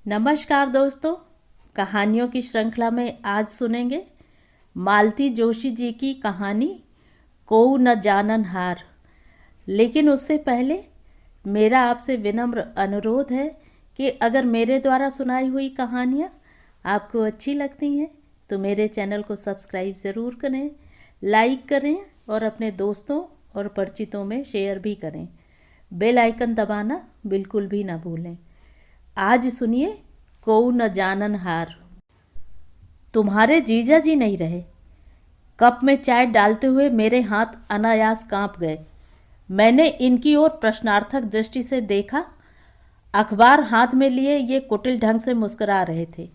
नमस्कार दोस्तों, कहानियों की श्रृंखला में आज सुनेंगे मालती जोशी जी की कहानी कोऊ न जानन हार। लेकिन उससे पहले मेरा आपसे विनम्र अनुरोध है कि अगर मेरे द्वारा सुनाई हुई कहानियाँ आपको अच्छी लगती हैं तो मेरे चैनल को सब्सक्राइब ज़रूर करें, लाइक करें और अपने दोस्तों और परिचितों में शेयर भी करें। बेल आइकन दबाना बिल्कुल भी ना भूलें। आज सुनिए कोऊ न जानन हार। तुम्हारे जीजा जी नहीं रहे। कप में चाय डालते हुए मेरे हाथ अनायास कांप गए। मैंने इनकी ओर प्रश्नार्थक दृष्टि से देखा। अखबार हाथ में लिए ये कुटिल ढंग से मुस्कुरा रहे थे।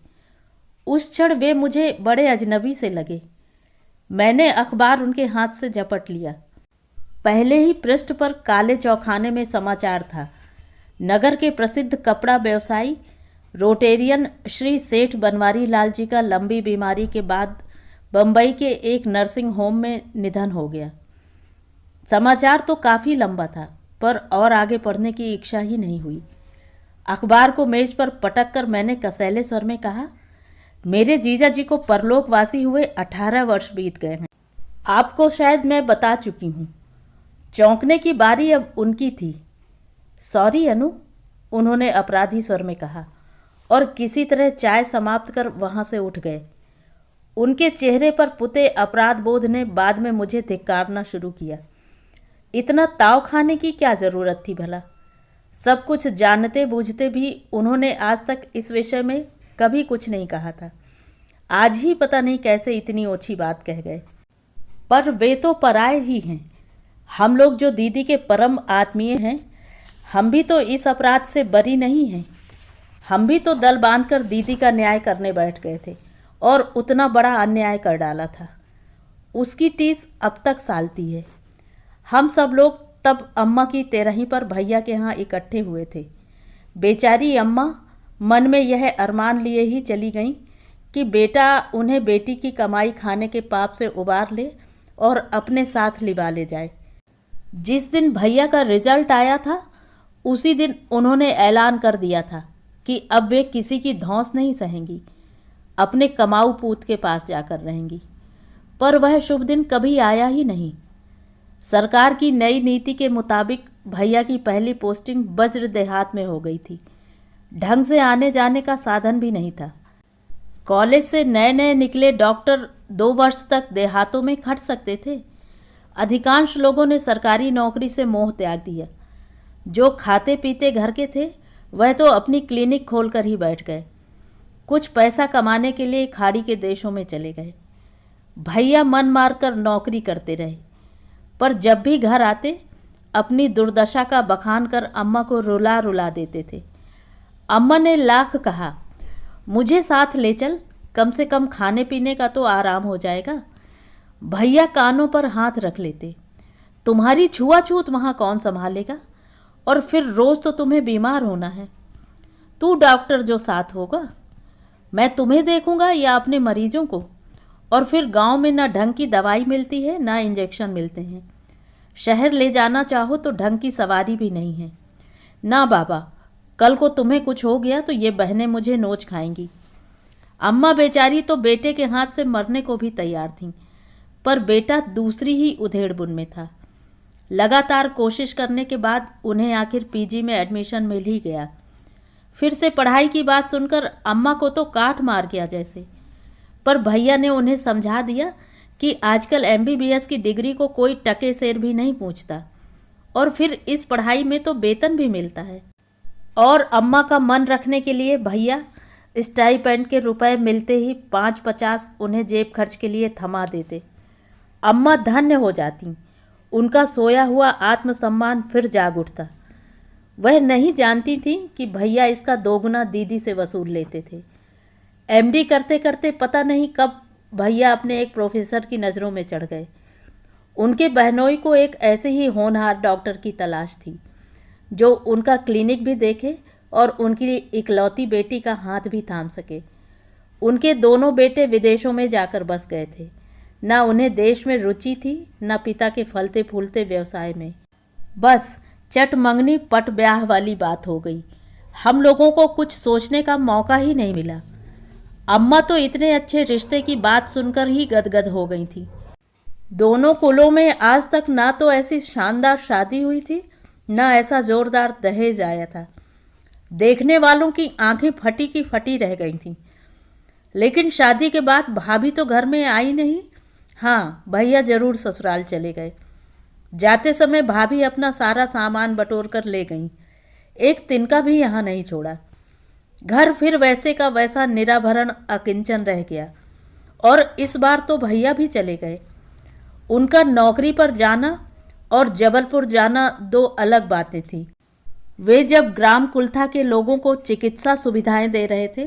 उस क्षण वे मुझे बड़े अजनबी से लगे। मैंने अखबार उनके हाथ से झपट लिया। पहले ही पृष्ठ पर काले चौखाने में समाचार था। नगर के प्रसिद्ध कपड़ा व्यवसायी रोटेरियन श्री सेठ बनवारी लाल जी का लंबी बीमारी के बाद बम्बई के एक नर्सिंग होम में निधन हो गया। समाचार तो काफ़ी लंबा था, पर और आगे पढ़ने की इच्छा ही नहीं हुई। अखबार को मेज पर पटक कर मैंने कसैले स्वर में कहा, मेरे जीजा जी को परलोकवासी हुए 18 वर्ष बीत गए हैं। आपको शायद मैं बता चुकी हूँ। चौंकने की बारी अब उनकी थी। सॉरी अनु, उन्होंने अपराधी स्वर में कहा और किसी तरह चाय समाप्त कर वहाँ से उठ गए। उनके चेहरे पर पुते अपराध बोध ने बाद में मुझे धिक्कारना शुरू किया। इतना ताव खाने की क्या ज़रूरत थी भला? सब कुछ जानते बूझते भी उन्होंने आज तक इस विषय में कभी कुछ नहीं कहा था। आज ही पता नहीं कैसे इतनी ओछी बात कह गए। पर वे तो पराए ही हैं। हम लोग जो दीदी के परम आत्मीय हैं, हम भी तो इस अपराध से बरी नहीं हैं। हम भी तो दल बांधकर दीदी का न्याय करने बैठ गए थे और उतना बड़ा अन्याय कर डाला था। उसकी टीस अब तक सालती है। हम सब लोग तब अम्मा की तेरही पर भैया के यहाँ इकट्ठे हुए थे। बेचारी अम्मा मन में यह अरमान लिए ही चली गईं कि बेटा उन्हें बेटी की कमाई खाने के पाप से उबार ले और अपने साथ लिवा ले जाए। जिस दिन भैया का रिजल्ट आया था, उसी दिन उन्होंने ऐलान कर दिया था कि अब वे किसी की धौंस नहीं सहेंगी, अपने कमाऊ पूत के पास जाकर रहेंगी। पर वह शुभ दिन कभी आया ही नहीं। सरकार की नई नीति के मुताबिक भैया की पहली पोस्टिंग वज्र देहात में हो गई थी। ढंग से आने जाने का साधन भी नहीं था। कॉलेज से नए नए निकले डॉक्टर 2 वर्ष तक देहातों में खट सकते थे। अधिकांश लोगों ने सरकारी नौकरी से मोह त्याग दिया। जो खाते पीते घर के थे, वह तो अपनी क्लिनिक खोलकर ही बैठ गए। कुछ पैसा कमाने के लिए खाड़ी के देशों में चले गए। भैया मन मारकर नौकरी करते रहे, पर जब भी घर आते अपनी दुर्दशा का बखान कर अम्मा को रुला रुला देते थे। अम्मा ने लाख कहा, मुझे साथ ले चल, कम से कम खाने पीने का तो आराम हो जाएगा। भैया कानों पर हाथ रख लेते, तुम्हारी छुआछूत वहाँ कौन संभालेगा, और फिर रोज़ तो तुम्हें बीमार होना है। तू डॉक्टर जो साथ होगा, मैं तुम्हें देखूंगा या अपने मरीजों को। और फिर गांव में ना ढंग की दवाई मिलती है, ना इंजेक्शन मिलते हैं। शहर ले जाना चाहो तो ढंग की सवारी भी नहीं है। ना बाबा, कल को तुम्हें कुछ हो गया तो ये बहनें मुझे नोच खाएंगी। अम्मा बेचारी तो बेटे के हाथ से मरने को भी तैयार थीं, पर बेटा दूसरी ही उधेड़-बुन में था। लगातार कोशिश करने के बाद उन्हें आखिर पीजी में एडमिशन मिल ही गया। फिर से पढ़ाई की बात सुनकर अम्मा को तो काट मार गया जैसे। पर भैया ने उन्हें समझा दिया कि आजकल एमबीबीएस की डिग्री को कोई टके सेर भी नहीं पूछता, और फिर इस पढ़ाई में तो वेतन भी मिलता है। और अम्मा का मन रखने के लिए भैया स्टाइपेंड के रुपए मिलते ही 5-50 उन्हें जेब खर्च के लिए थमा देते। अम्मा धन्य हो जाती। उनका सोया हुआ आत्मसम्मान फिर जाग उठता। वह नहीं जानती थी कि भैया इसका दोगुना दीदी से वसूल लेते थे। एमडी करते करते पता नहीं कब भैया अपने एक प्रोफेसर की नज़रों में चढ़ गए। उनके बहनोई को एक ऐसे ही होनहार डॉक्टर की तलाश थी, जो उनका क्लिनिक भी देखे और उनकी इकलौती बेटी का हाथ भी थाम सके। उनके दोनों बेटे विदेशों में जाकर बस गए थे। ना उन्हें देश में रुचि थी, ना पिता के फलते फूलते व्यवसाय में। बस चट मंगनी पट ब्याह वाली बात हो गई। हम लोगों को कुछ सोचने का मौका ही नहीं मिला। अम्मा तो इतने अच्छे रिश्ते की बात सुनकर ही गदगद हो गई थी। दोनों कुलों में आज तक ना तो ऐसी शानदार शादी हुई थी, ना ऐसा जोरदार दहेज आया था। देखने वालों की आंखें फटी की फटी रह गई थीं। लेकिन शादी के बाद भाभी तो घर में आई नहीं। हाँ, भैया जरूर ससुराल चले गए। जाते समय भाभी अपना सारा सामान बटोर कर ले गईं। एक तिनका भी यहाँ नहीं छोड़ा। घर फिर वैसे का वैसा निराभरण अकिंचन रह गया। और इस बार तो भैया भी चले गए। उनका नौकरी पर जाना और जबलपुर जाना दो अलग बातें थीं। वे जब ग्राम कुल्था के लोगों को चिकित्सा सुविधाएं दे रहे थे,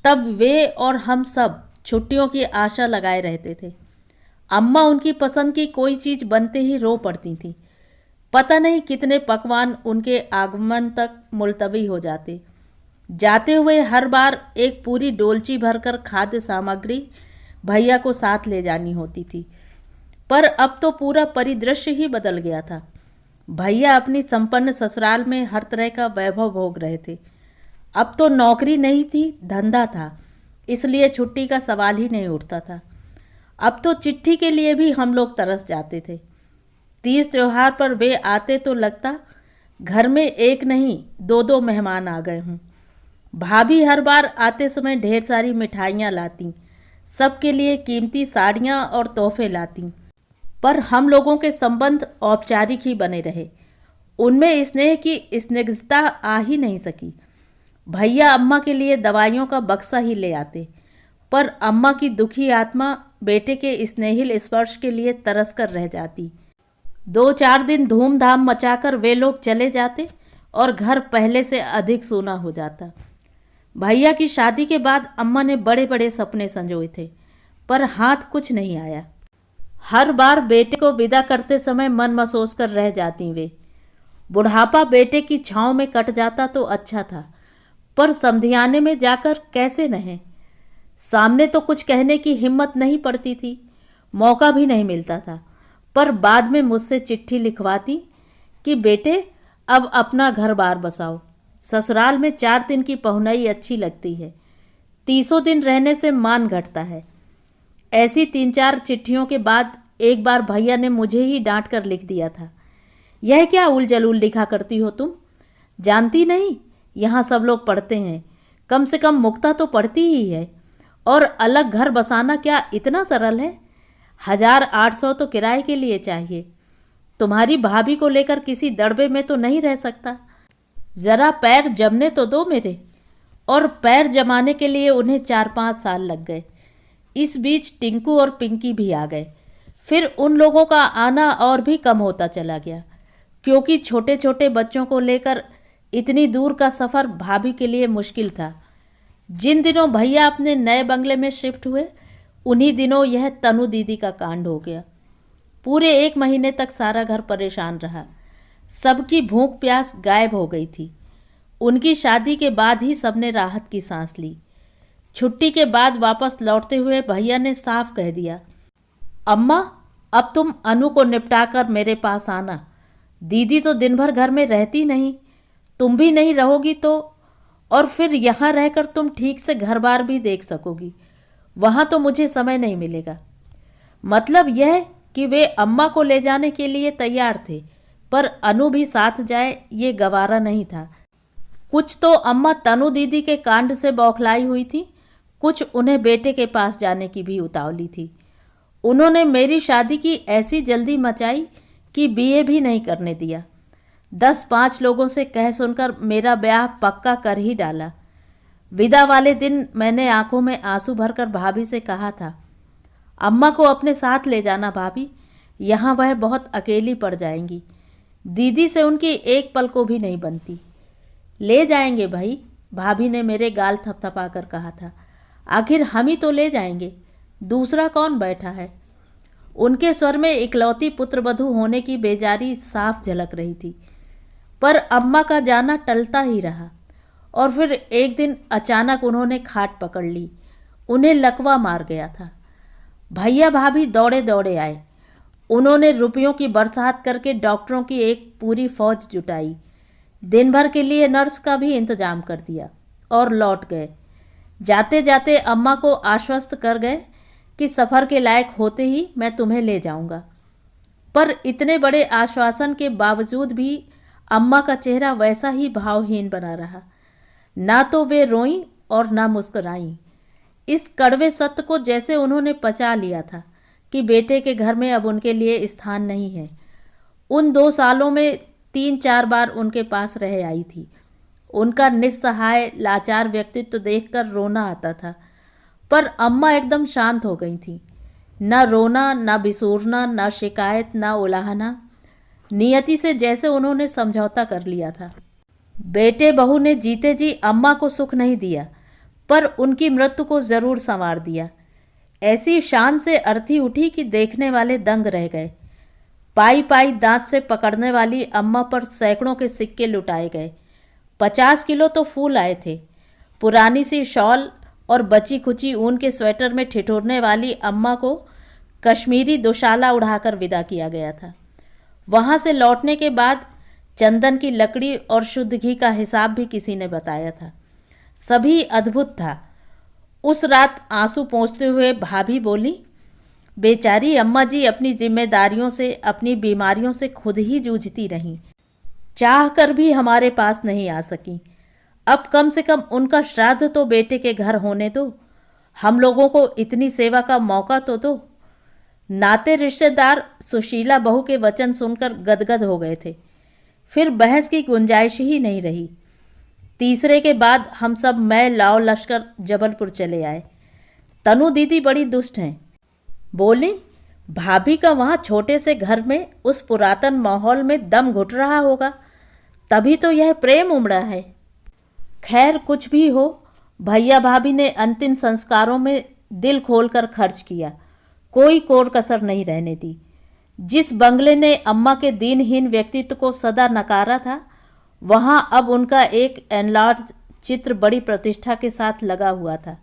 तब वे और हम सब छुट्टियों की आशा लगाए रहते थे। अम्मा उनकी पसंद की कोई चीज़ बनते ही रो पड़ती थी। पता नहीं कितने पकवान उनके आगमन तक मुलतवी हो जाते। जाते हुए हर बार एक पूरी डोलची भरकर खाद्य सामग्री भैया को साथ ले जानी होती थी। पर अब तो पूरा परिदृश्य ही बदल गया था। भैया अपनी संपन्न ससुराल में हर तरह का वैभव भोग रहे थे। अब तो नौकरी नहीं थी, धंधा था, इसलिए छुट्टी का सवाल ही नहीं उठता था। अब तो चिट्ठी के लिए भी हम लोग तरस जाते थे। तीज त्योहार पर वे आते तो लगता घर में एक नहीं दो दो मेहमान आ गए हों। भाभी हर बार आते समय ढेर सारी मिठाइयाँ लाती, सबके लिए कीमती साड़ियाँ और तोहफे लाती। पर हम लोगों के संबंध औपचारिक ही बने रहे। उनमें स्नेह की स्निग्धता आ ही नहीं सकी। भैया अम्मा के लिए दवाइयों का बक्सा ही ले आते, पर अम्मा की दुखी आत्मा बेटे के स्नेहिल स्पर्श के लिए तरस कर रह जाती। 2-4 दिन धूमधाम मचाकर वे लोग चले जाते और घर पहले से अधिक सूना हो जाता। भैया की शादी के बाद अम्मा ने बड़े बड़े सपने संजोए थे, पर हाथ कुछ नहीं आया। हर बार बेटे को विदा करते समय मन महसूस कर रह जाती वे। बुढ़ापा बेटे की छांव में कट जाता तो अच्छा था, पर समधियाने में जाकर कैसे रहें। सामने तो कुछ कहने की हिम्मत नहीं पड़ती थी, मौका भी नहीं मिलता था। पर बाद में मुझसे चिट्ठी लिखवाती कि बेटे अब अपना घर बार बसाओ। ससुराल में 4 दिन की पहुनाई अच्छी लगती है, 30 दिन रहने से मान घटता है। ऐसी 3-4 चिट्ठियों के बाद एक बार भैया ने मुझे ही डांट कर लिख दिया था, यह क्या उल जलूल लिखा करती हो तुम? जानती नहीं यहाँ सब लोग पढ़ते हैं, कम से कम मुक्ता तो पढ़ती ही है। और अलग घर बसाना क्या इतना सरल है? 1800 तो किराए के लिए चाहिए। तुम्हारी भाभी को लेकर किसी दड़बे में तो नहीं रह सकता। ज़रा पैर जमने तो दो मेरे। और पैर जमाने के लिए उन्हें 4-5 साल लग गए। इस बीच टिंकू और पिंकी भी आ गए। फिर उन लोगों का आना और भी कम होता चला गया, क्योंकि छोटे छोटे बच्चों को लेकर इतनी दूर का सफ़र भाभी के लिए मुश्किल था। जिन दिनों भैया अपने नए बंगले में शिफ्ट हुए, उन्हीं दिनों यह तनु दीदी का कांड हो गया। पूरे 1 महीने तक सारा घर परेशान रहा। सबकी भूख प्यास गायब हो गई थी। उनकी शादी के बाद ही सबने राहत की सांस ली। छुट्टी के बाद वापस लौटते हुए भैया ने साफ कह दिया, अम्मा अब तुम अनु को निपटा कर मेरे पास आना। दीदी तो दिन भर घर में रहती नहीं, तुम भी नहीं रहोगी तो, और फिर यहाँ रहकर तुम ठीक से घर बार भी देख सकोगी। वहाँ तो मुझे समय नहीं मिलेगा। मतलब यह कि वे अम्मा को ले जाने के लिए तैयार थे, पर अनु भी साथ जाए ये गवारा नहीं था। कुछ तो अम्मा तनु दीदी के कांड से बौखलाई हुई थी, कुछ उन्हें बेटे के पास जाने की भी उतावली थी। उन्होंने मेरी शादी की ऐसी जल्दी मचाई कि बीए भी नहीं करने दिया। 10-5 लोगों से कह सुनकर मेरा ब्याह पक्का कर ही डाला। विदा वाले दिन मैंने आंखों में आंसू भरकर भाभी से कहा था, अम्मा को अपने साथ ले जाना भाभी, यहाँ वह बहुत अकेली पड़ जाएंगी। दीदी से उनकी एक पल को भी नहीं बनती। ले जाएंगे भाई, भाभी ने मेरे गाल थपथपा कर कहा था। आखिर हम ही तो ले जाएंगे, दूसरा कौन बैठा है। उनके स्वर में इकलौती पुत्रवधू होने की बेजारी साफ झलक रही थी। पर अम्मा का जाना टलता ही रहा और फिर एक दिन अचानक उन्होंने खाट पकड़ ली। उन्हें लकवा मार गया था। भैया भाभी दौड़े दौड़े आए। उन्होंने रुपयों की बरसात करके डॉक्टरों की एक पूरी फौज जुटाई। दिन भर के लिए नर्स का भी इंतजाम कर दिया और लौट गए। जाते जाते अम्मा को आश्वस्त कर गए कि सफ़र के लायक होते ही मैं तुम्हें ले जाऊंगा। पर इतने बड़े आश्वासन के बावजूद भी अम्मा का चेहरा वैसा ही भावहीन बना रहा। ना तो वे रोईं और ना मुस्कुराईं। इस कड़वे सत्य को जैसे उन्होंने पचा लिया था कि बेटे के घर में अब उनके लिए स्थान नहीं है। उन 2 सालों में 3-4 बार उनके पास रह आई थी। उनका निस्सहाय लाचार व्यक्तित्व देखकर रोना आता था, पर अम्मा एकदम शांत हो गई थी। न रोना, न बिसूरना, न शिकायत, न उलाहना। नियति से जैसे उन्होंने समझौता कर लिया था। बेटे बहू ने जीते जी अम्मा को सुख नहीं दिया, पर उनकी मृत्यु को जरूर संवार दिया। ऐसी शान से अर्थी उठी कि देखने वाले दंग रह गए। पाई पाई दांत से पकड़ने वाली अम्मा पर सैकड़ों के सिक्के लुटाए गए। 50 किलो तो फूल आए थे। पुरानी सी शॉल और बची खुची ऊन के स्वेटर में ठिठुरने वाली अम्मा को कश्मीरी दुशाला उड़ाकर विदा किया गया था। वहाँ से लौटने के बाद चंदन की लकड़ी और शुद्ध घी का हिसाब भी किसी ने बताया था। सभी अद्भुत था। उस रात आंसू पोंछते हुए भाभी बोली, बेचारी अम्मा जी अपनी जिम्मेदारियों से, अपनी बीमारियों से खुद ही जूझती रहीं, चाह कर भी हमारे पास नहीं आ सकी। अब कम से कम उनका श्राद्ध तो बेटे के घर होने दो, हम लोगों को इतनी सेवा का मौका तो दो। नाते रिश्तेदार सुशीला बहू के वचन सुनकर गदगद हो गए थे। फिर बहस की गुंजाइश ही नहीं रही। तीसरे के बाद हम सब मैं लाओ लश्कर जबलपुर चले आए। तनु दीदी बड़ी दुष्ट हैं। बोली, भाभी का वहाँ छोटे से घर में उस पुरातन माहौल में दम घुट रहा होगा, तभी तो यह प्रेम उमड़ा है। खैर कुछ भी हो, भैया भाभी ने अंतिम संस्कारों में दिल खोलकर खर्च किया, कोई कोर कसर नहीं रहने दी। जिस बंगले ने अम्मा के दीनहीन व्यक्तित्व को सदा नकारा था, वहाँ अब उनका एक एनलार्ज चित्र बड़ी प्रतिष्ठा के साथ लगा हुआ था।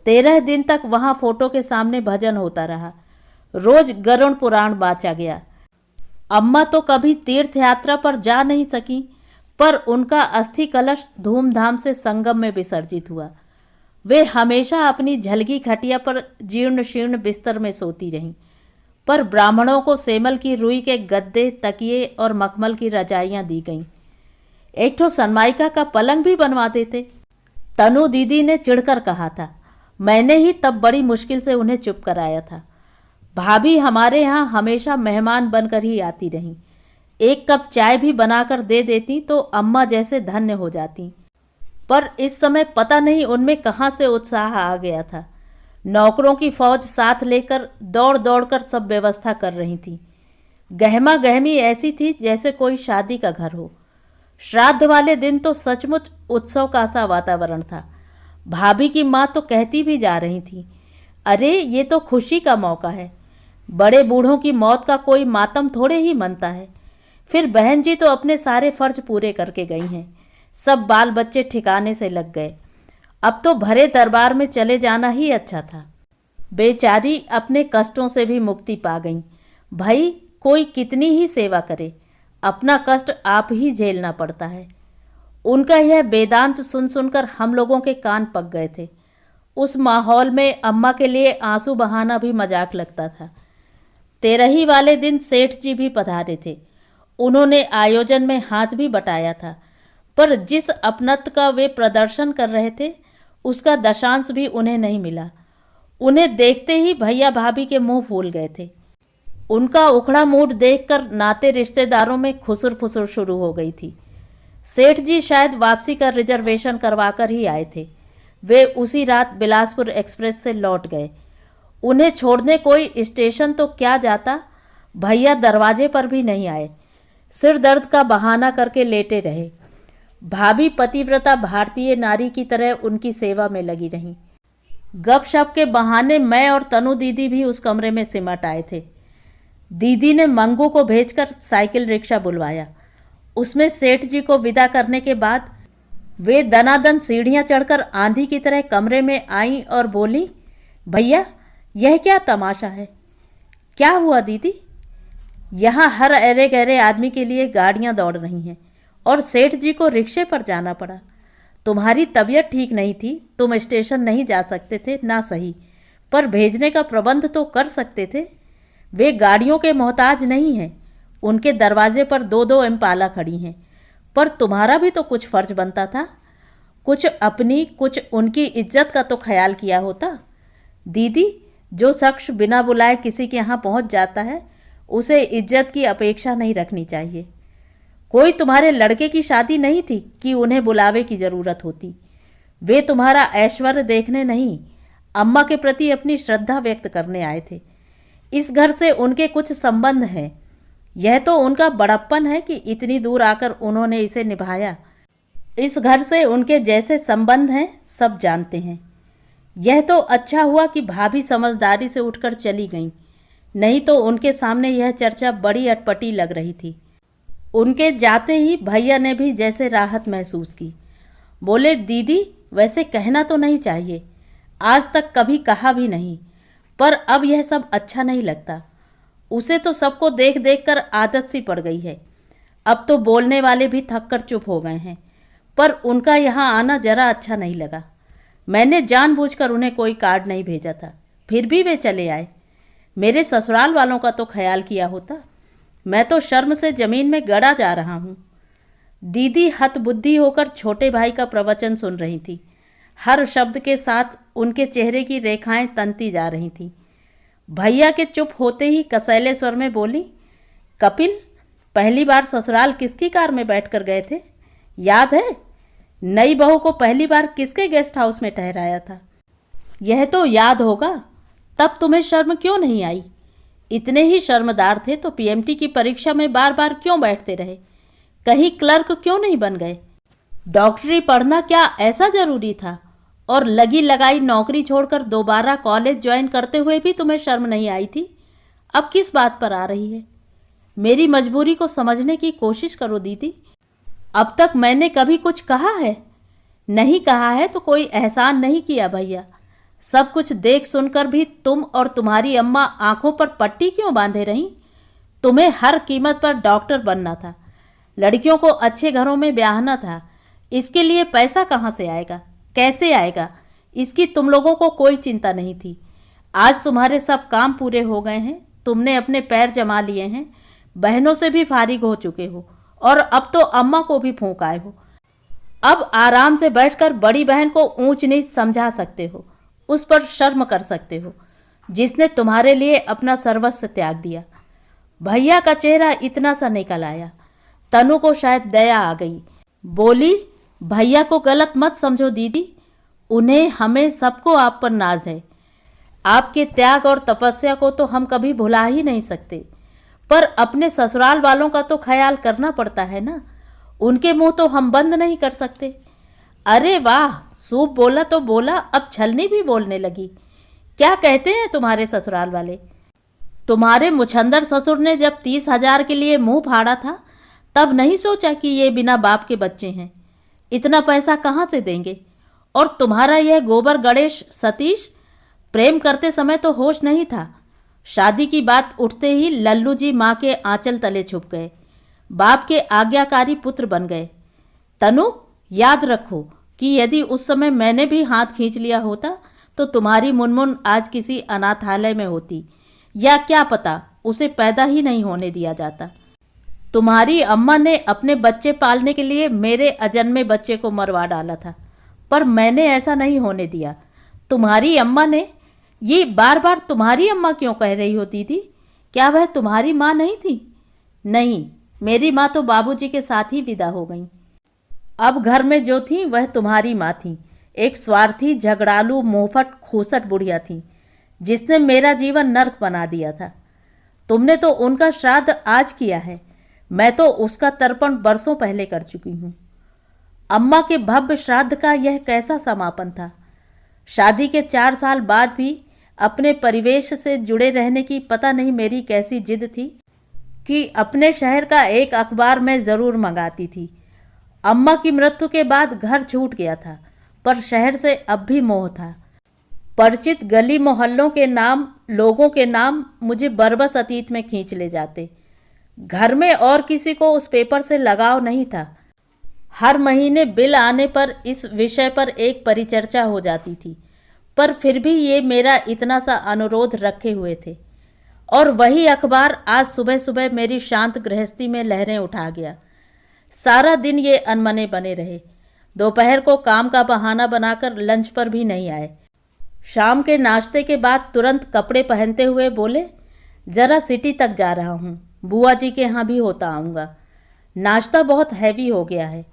13 दिन तक वहाँ फोटो के सामने भजन होता रहा। रोज गरुड़ पुराण बाँचा गया। अम्मा तो कभी तीर्थ यात्रा पर जा नहीं सकी, पर उनका अस्थि कलश धूमधाम से संगम में विसर्जित हुआ। वे हमेशा अपनी झलगी खटिया पर जीर्ण शीर्ण बिस्तर में सोती रहीं, पर ब्राह्मणों को सेमल की रुई के गद्दे, तकिए और मखमल की रजाइयाँ दी गईं। एक ठो सनमाइका का पलंग भी बनवा देते। तनु दीदी ने चिढ़कर कहा था। मैंने ही तब बड़ी मुश्किल से उन्हें चुप कराया था। भाभी हमारे यहाँ हमेशा मेहमान बनकर ही आती रहीं। एक कप चाय भी बनाकर दे देती तो अम्मा जैसे धन्य हो जाती। पर इस समय पता नहीं उनमें कहाँ से उत्साह आ गया था। नौकरों की फौज साथ लेकर दौड़ दौड़ कर सब व्यवस्था कर रही थी। गहमा गहमी ऐसी थी जैसे कोई शादी का घर हो। श्राद्ध वाले दिन तो सचमुच उत्सव का सा वातावरण था। भाभी की माँ तो कहती भी जा रही थी, अरे ये तो खुशी का मौका है, बड़े बूढ़ों की मौत का कोई मातम थोड़े ही मनता है। फिर बहन जी तो अपने सारे फर्ज पूरे करके गई हैं। सब बाल बच्चे ठिकाने से लग गए। अब तो भरे दरबार में चले जाना ही अच्छा था। बेचारी अपने कष्टों से भी मुक्ति पा गई। भाई कोई कितनी ही सेवा करे, अपना कष्ट आप ही झेलना पड़ता है। उनका यह वेदांत सुन सुनकर हम लोगों के कान पक गए थे। उस माहौल में अम्मा के लिए आंसू बहाना भी मजाक लगता था। 13 वाले दिन सेठ जी भी पधारे थे। उन्होंने आयोजन में हाथ भी बटाया था, पर जिस अपनत्व का वे प्रदर्शन कर रहे थे उसका दशांश भी उन्हें नहीं मिला। उन्हें देखते ही भैया भाभी के मुंह फूल गए थे। उनका उखड़ा मूड देखकर नाते रिश्तेदारों में खुसुर फुसुर शुरू हो गई थी। सेठ जी शायद वापसी का रिजर्वेशन करवाकर ही आए थे। वे उसी रात बिलासपुर एक्सप्रेस से लौट गए। उन्हें छोड़ने कोई स्टेशन तो क्या जाता, भैया दरवाजे पर भी नहीं आए। सिर दर्द का बहाना करके लेटे रहे। भाभी पतिव्रता भारतीय नारी की तरह उनकी सेवा में लगी रहीं। गपशप के बहाने मैं और तनु दीदी भी उस कमरे में सिमट आए थे। दीदी ने मंगू को भेजकर साइकिल रिक्शा बुलवाया। उसमें सेठ जी को विदा करने के बाद वे दनादन सीढ़ियां चढ़कर आंधी की तरह कमरे में आईं और बोली, भैया यह क्या तमाशा है? क्या हुआ दीदी? यहाँ हर अरे गहरे आदमी के लिए गाड़ियाँ दौड़ रही हैं और सेठ जी को रिक्शे पर जाना पड़ा। तुम्हारी तबीयत ठीक नहीं थी, तुम स्टेशन नहीं जा सकते थे ना सही, पर भेजने का प्रबंध तो कर सकते थे। वे गाड़ियों के मोहताज नहीं हैं, उनके दरवाजे पर दो दो इम्पाला खड़ी हैं, पर तुम्हारा भी तो कुछ फर्ज बनता था। कुछ अपनी कुछ उनकी इज्जत का तो ख्याल किया होता। दीदी, जो शख्स बिना बुलाए किसी के यहाँ पहुँच जाता है उसे इज्जत की अपेक्षा नहीं रखनी चाहिए। कोई तुम्हारे लड़के की शादी नहीं थी कि उन्हें बुलावे की ज़रूरत होती। वे तुम्हारा ऐश्वर्य देखने नहीं, अम्मा के प्रति अपनी श्रद्धा व्यक्त करने आए थे। इस घर से उनके कुछ संबंध हैं। यह तो उनका बड़प्पन है कि इतनी दूर आकर उन्होंने इसे निभाया। इस घर से उनके जैसे संबंध हैं, सब जानते हैं। यह तो अच्छा हुआ कि भाभी समझदारी से उठकर चली गईं, नहीं तो उनके सामने यह चर्चा बड़ी अटपटी लग रही थी। उनके जाते ही भैया ने भी जैसे राहत महसूस की। बोले, दीदी वैसे कहना तो नहीं चाहिए, आज तक कभी कहा भी नहीं, पर अब यह सब अच्छा नहीं लगता। उसे तो सबको देख देख कर आदत सी पड़ गई है। अब तो बोलने वाले भी थक कर चुप हो गए हैं, पर उनका यहाँ आना जरा अच्छा नहीं लगा। मैंने जानबूझकर उन्हें कोई कार्ड नहीं भेजा था, फिर भी वे चले आए। मेरे ससुराल वालों का तो ख्याल किया होता। मैं तो शर्म से जमीन में गड़ा जा रहा हूँ। दीदी हतबुद्धि होकर छोटे भाई का प्रवचन सुन रही थी। हर शब्द के साथ उनके चेहरे की रेखाएं तनती जा रही थीं। भैया के चुप होते ही कसैले स्वर में बोली, कपिल, पहली बार ससुराल किसकी कार में बैठकर गए थे, याद है? नई बहू को पहली बार किसके गेस्ट हाउस में ठहराया था? यह तो याद होगा। तब तुम्हें शर्म क्यों नहीं आई? इतने ही शर्मदार थे तो पीएमटी की परीक्षा में बार बार क्यों बैठते रहे? कहीं क्लर्क क्यों नहीं बन गए? डॉक्टरी पढ़ना क्या ऐसा जरूरी था? और लगी लगाई नौकरी छोड़कर दोबारा कॉलेज ज्वाइन करते हुए भी तुम्हें शर्म नहीं आई थी? अब किस बात पर आ रही है? मेरी मजबूरी को समझने की कोशिश करो दीदी। अब तक मैंने कभी कुछ कहा है? नहीं कहा है तो कोई एहसान नहीं किया भैया। सब कुछ देख सुनकर भी तुम और तुम्हारी अम्मा आंखों पर पट्टी क्यों बांधे रहीं? तुम्हें हर कीमत पर डॉक्टर बनना था, लड़कियों को अच्छे घरों में ब्याहना था। इसके लिए पैसा कहाँ से आएगा, कैसे आएगा, इसकी तुम लोगों को कोई चिंता नहीं थी। आज तुम्हारे सब काम पूरे हो गए हैं, तुमने अपने पैर जमा लिए हैं, बहनों से भी फारिग हो चुके हो और अब तो अम्मा को भी फूंक आए हो। अब आराम से बैठकर बड़ी बहन को ऊंच नीच समझा सकते हो, उस पर शर्म कर सकते हो जिसने तुम्हारे लिए अपना सर्वस्व त्याग दिया। भैया का चेहरा इतना सा निकल आया। तनु को शायद दया आ गई। बोली, भैया को गलत मत समझो दीदी, उन्हें हमें सबको आप पर नाज है। आपके त्याग और तपस्या को तो हम कभी भुला ही नहीं सकते, पर अपने ससुराल वालों का तो ख्याल करना पड़ता है ना। उनके मुंह तो हम बंद नहीं कर सकते। अरे वाह, सूप बोला तो बोला, अब छलनी भी बोलने लगी। क्या कहते हैं तुम्हारे ससुराल वाले? तुम्हारे मुछंदर ससुर ने जब 30,000 के लिए मुंह फाड़ा था तब नहीं सोचा कि ये बिना बाप के बच्चे हैं, इतना पैसा कहाँ से देंगे? और तुम्हारा यह गोबर गणेश सतीश, प्रेम करते समय तो होश नहीं था, शादी की बात उठते ही लल्लू जी माँ के आंचल तले छुप गए, बाप के आज्ञाकारी पुत्र बन गए। तनु, याद रखो कि यदि उस समय मैंने भी हाथ खींच लिया होता तो तुम्हारी मुनमुन आज किसी अनाथालय में होती, या क्या पता उसे पैदा ही नहीं होने दिया जाता। तुम्हारी अम्मा ने अपने बच्चे पालने के लिए मेरे अजन्मे बच्चे को मरवा डाला था, पर मैंने ऐसा नहीं होने दिया। तुम्हारी अम्मा ने, ये बार बार तुम्हारी अम्मा क्यों कह रही हो दीदी? क्या वह तुम्हारी माँ नहीं थी? नहीं, मेरी माँ तो बाबूजी के साथ ही विदा हो गई। अब घर में जो थी वह तुम्हारी माँ थी, एक स्वार्थी, झगड़ालू, मोहफट, खूसट बुढ़िया थी जिसने मेरा जीवन नर्क बना दिया था। तुमने तो उनका श्राद्ध आज किया है, मैं तो उसका तर्पण बरसों पहले कर चुकी हूँ। अम्मा के भव्य श्राद्ध का यह कैसा समापन था? शादी के 4 साल बाद भी अपने परिवेश से जुड़े रहने की पता नहीं मेरी कैसी जिद थी कि अपने शहर का एक अखबार मैं ज़रूर मंगाती थी। अम्मा की मृत्यु के बाद घर छूट गया था, पर शहर से अब भी मोह था। परिचित गली मोहल्लों के नाम, लोगों के नाम मुझे बरबस अतीत में खींच ले जाते। घर में और किसी को उस पेपर से लगाव नहीं था, हर महीने बिल आने पर इस विषय पर एक परिचर्चा हो जाती थी, पर फिर भी ये मेरा इतना सा अनुरोध रखे हुए थे। और वही अखबार आज सुबह सुबह मेरी शांत गृहस्थी में लहरें उठा गया। सारा दिन ये अनमने बने रहे। दोपहर को काम का बहाना बनाकर लंच पर भी नहीं आए। शाम के नाश्ते के बाद तुरंत कपड़े पहनते हुए बोले, ज़रा सिटी तक जा रहा हूँ, बुआ जी के यहाँ भी होता आऊँगा। नाश्ता बहुत हैवी हो गया है,